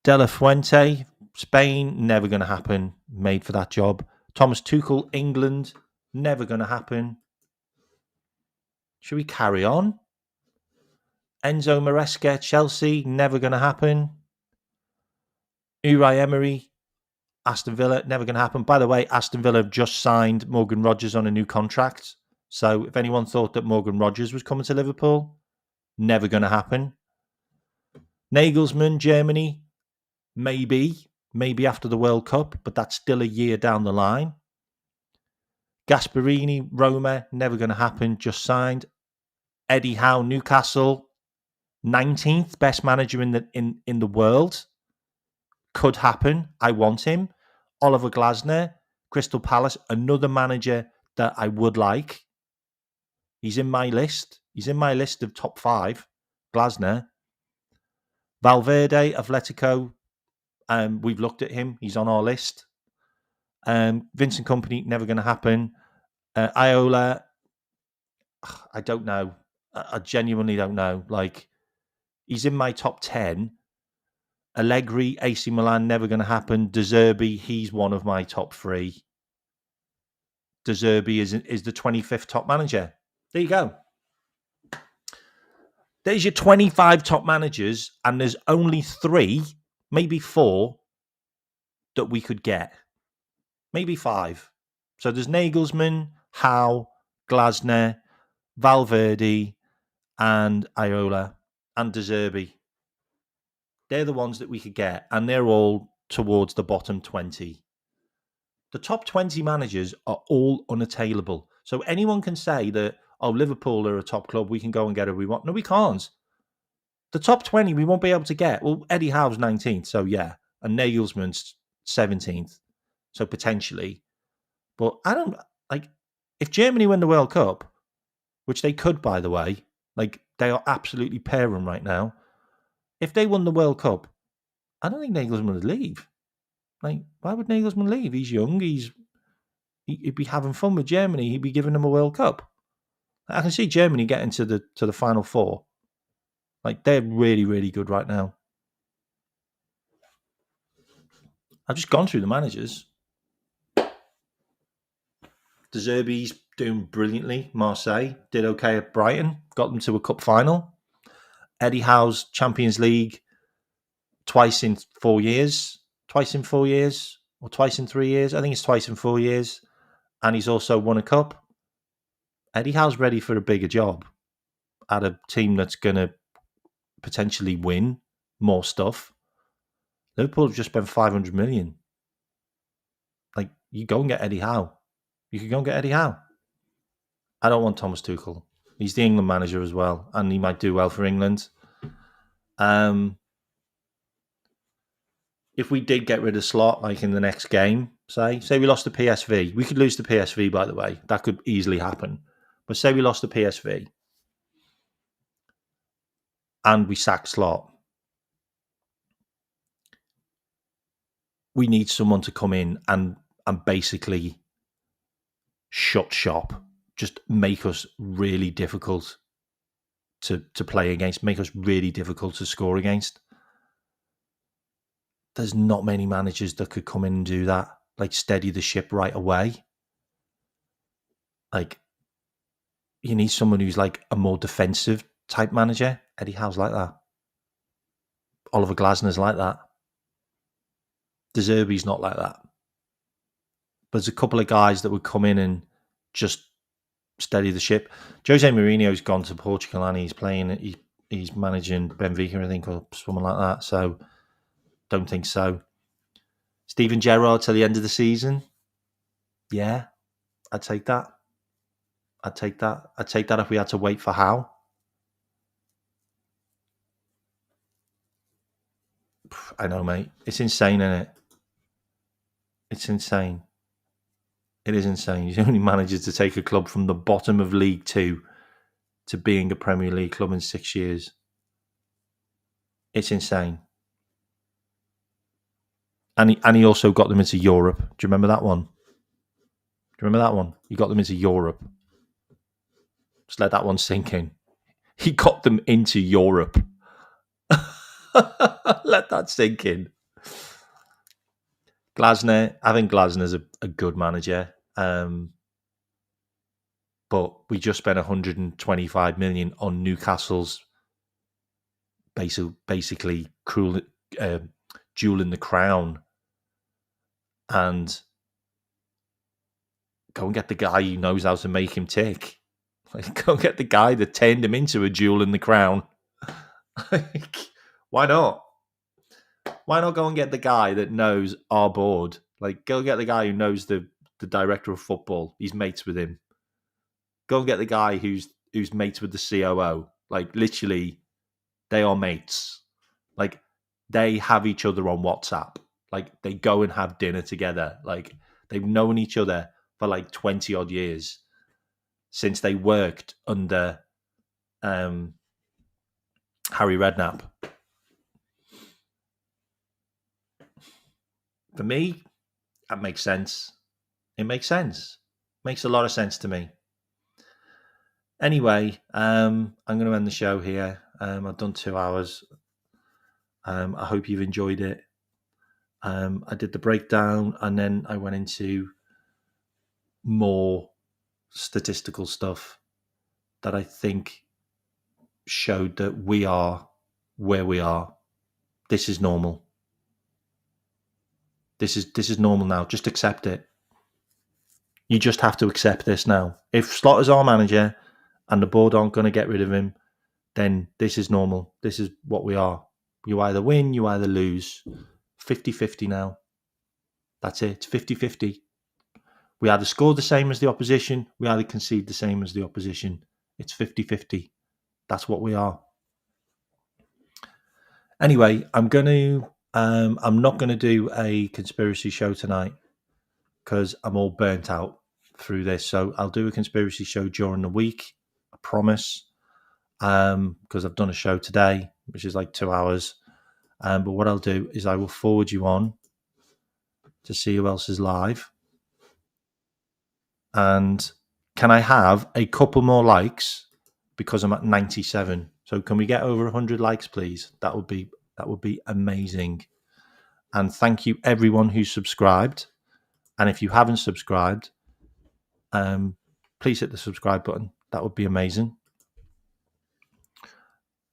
La Fuente, Spain, never going to happen. Made for that job. Thomas Tuchel, England, never going to happen. Should we carry on? Enzo Maresca, Chelsea, never going to happen. Unai Emery, Aston Villa, never going to happen. By the way, Aston Villa have just signed Morgan Rogers on a new contract. So if anyone thought that Morgan Rogers was coming to Liverpool, never going to happen. Nagelsmann, Germany, maybe after the World Cup, but that's still a year down the line. Gasperini, Roma, never going to happen, just signed. Eddie Howe, Newcastle, 19th best manager in the world. Could happen. I want him. Oliver Glasner, Crystal Palace, another manager that I would like. He's in my list. He's in my list of top 5. Glasner. Valverde, Atletico. We've looked at him. He's on our list. Vincent Kompany, never going to happen. Iola, I don't know. I genuinely don't know. Like, he's in my top 10. Allegri, AC Milan, never going to happen. De Zerbi, he's one of my top 3. De Zerbi is the 25th top manager. There you go. There's your 25 top managers, and there's only 3, maybe 4, that we could get. Maybe 5. So there's Nagelsmann, Howe, Glasner, Valverde, and Iola, and De Zerbi. They're the ones that we could get, and they're all towards the bottom 20. The top 20 managers are all unattainable. So anyone can say that, oh, Liverpool are a top club, we can go and get who we want. No, we can't. The top 20 we won't be able to get. Well, Eddie Howe's 19th, so yeah. And Nagelsmann's 17th, so potentially. But I don't, like, if Germany win the World Cup, which they could, by the way, like, they are absolutely pairing right now. If they won the World Cup, I don't think Nagelsmann would leave. Like, why would Nagelsmann leave? He's young. He's He'd be having fun with Germany. He'd be giving them a World Cup. I can see Germany getting to the final four. Like, they're really, really good right now. I've just gone through the managers. De Zerbi's doing brilliantly. Marseille did okay at Brighton, got them to a cup final. Eddie Howe's Champions League twice in 4 years. Twice in 4 years, or twice in 3 years. I think it's twice in 4 years. And he's also won a cup. Eddie Howe's ready for a bigger job at a team that's going to potentially win more stuff. Liverpool have just spent 500 million. Like, you go and get Eddie Howe. You could go and get Eddie Howe. I don't want Thomas Tuchel. He's the England manager as well, and he might do well for England. If we did get rid of Slot, like in the next game, say we lost to PSV, we could lose to PSV, by the way. That could easily happen. But say we lost to PSV and we sack Slot. We need someone to come in and basically shut shop, just make us really difficult to play against, make us really difficult to score against. There's not many managers that could come in and do that, like steady the ship right away. Like, you need someone who's like a more defensive type manager. Eddie Howe's like that. Oliver Glasner's like that. De Zerbi's not like that. But there's a couple of guys that would come in and just steady the ship. Jose Mourinho's gone to Portugal and he's managing Benfica, I think, or someone like that. So, don't think so. Steven Gerrard till the end of the season? Yeah, I'd take that. I'd take that if we had to wait for Howe. I know, mate. It's insane, isn't it? It's insane. It is insane. He only manages to take a club from the bottom of League Two to being a Premier League club in 6 years. It's insane. And he also got them into Europe. Do you remember that one? He got them into Europe. Just let that one sink in. He got them into Europe. Let that sink in. Glasner, I think Glasner's a good manager. But we just spent 125 million on Newcastle's basically dueling the crown, and go and get the guy who knows how to make him tick. Like, go and get the guy that turned him into a jewel in the crown. Like, why not? Why not go and get the guy that knows our board? Like, go get the guy who knows the director of football. He's mates with him. Go and get the guy who's mates with the COO. Like, literally, they are mates. Like, they have each other on WhatsApp. Like, they go and have dinner together. Like, they've known each other for like 20 odd years since they worked under Harry Redknapp. For me, that makes sense. It makes sense. Makes a lot of sense to me. Anyway, I'm going to end the show here. I've done 2 hours. I hope you've enjoyed it. I did the breakdown and then I went into more statistical stuff that I think showed that we are where we are. This is normal. This is normal now. Just accept it. You just have to accept this now. If Slaughter's our manager and the board aren't going to get rid of him, then this is normal. This is what we are. You either win, you either lose. 50-50 now. That's it. It's 50-50. We either score the same as the opposition, we either concede the same as the opposition. It's 50-50. That's what we are. Anyway, I'm not going to do a conspiracy show tonight because I'm all burnt out through this. So I'll do a conspiracy show during the week. I promise. Because I've done a show today, which is like 2 hours. But what I'll do is I will forward you on to see who else is live. And can I have a couple more likes because I'm at 97? So can we get over 100 likes, please? That would be amazing. And thank you everyone who's subscribed. And if you haven't subscribed, please hit the subscribe button. That would be amazing.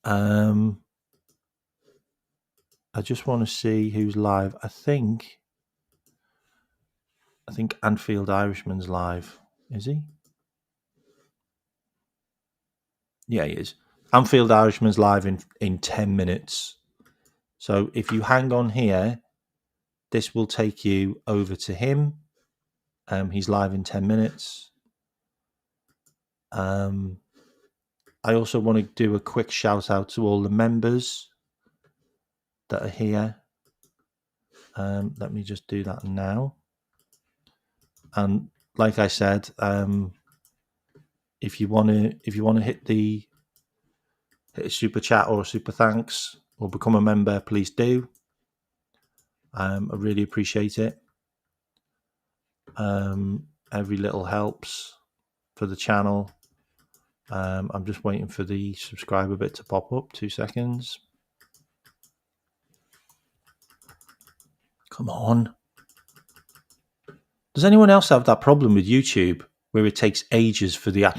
I just want to see who's live. I think Anfield Irishman's live. Is he? Yeah, he is. Anfield Irishman's live in 10 minutes. So if you hang on here, this will take you over to him. He's live in 10 minutes. I also want to do a quick shout out to all the members that are here. Let me just do that now. And like I said, if you want to hit a super chat or a super thanks or become a member, please do. I really appreciate it. Every little helps for the channel. I'm just waiting for the subscriber bit to pop up. 2 seconds. Come on. Does anyone else have that problem with YouTube where it takes ages for the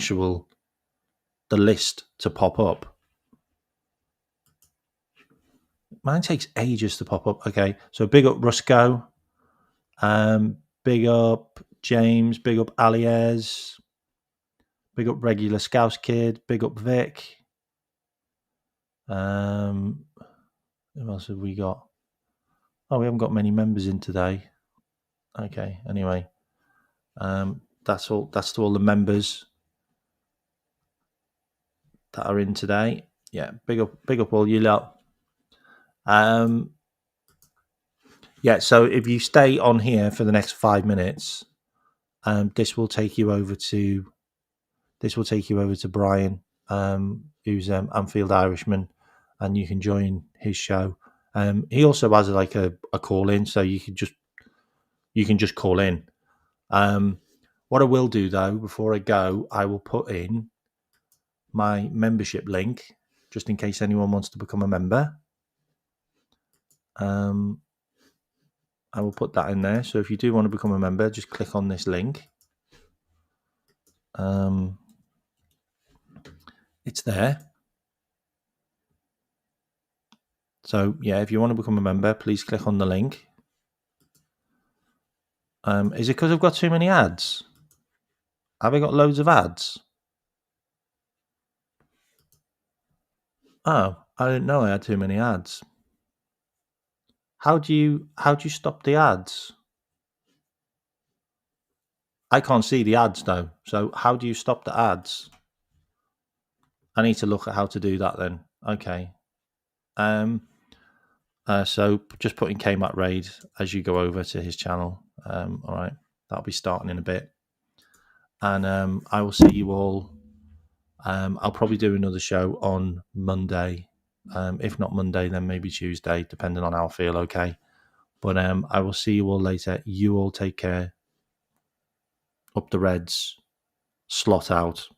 list to pop up? Mine takes ages to pop up. Okay, so big up Rusco. Big up James. Big up Aliez. Big up Regular Scouse Kid. Big up Vic. Who else have we got? Oh, we haven't got many members in today. Okay, anyway. That's all. That's to all the members that are in today. Yeah, big up all you lot. Yeah, so if you stay on here for the next 5 minutes, this will take you over to Brian, who's Anfield Irishman, and you can join his show. He also has like a call in, so you can just call in. What I will do though, before I go, I will put in my membership link just in case anyone wants to become a member. I will put that in there. So if you do want to become a member, just click on this link. It's there. So yeah, if you want to become a member, please click on the link. Is it because I've got too many ads? Have I got loads of ads? Oh, I didn't know I had too many ads. How do you stop the ads? I can't see the ads though. So how do you stop the ads? I need to look at how to do that then. Okay. So just put in Kmack Raid as you go over to his channel. All right. That'll be starting in a bit. And I will see you all. I'll probably do another show on Monday. If not Monday, then maybe Tuesday, depending on how I feel. Okay. But I will see you all later. You all take care. Up the Reds. Slot out.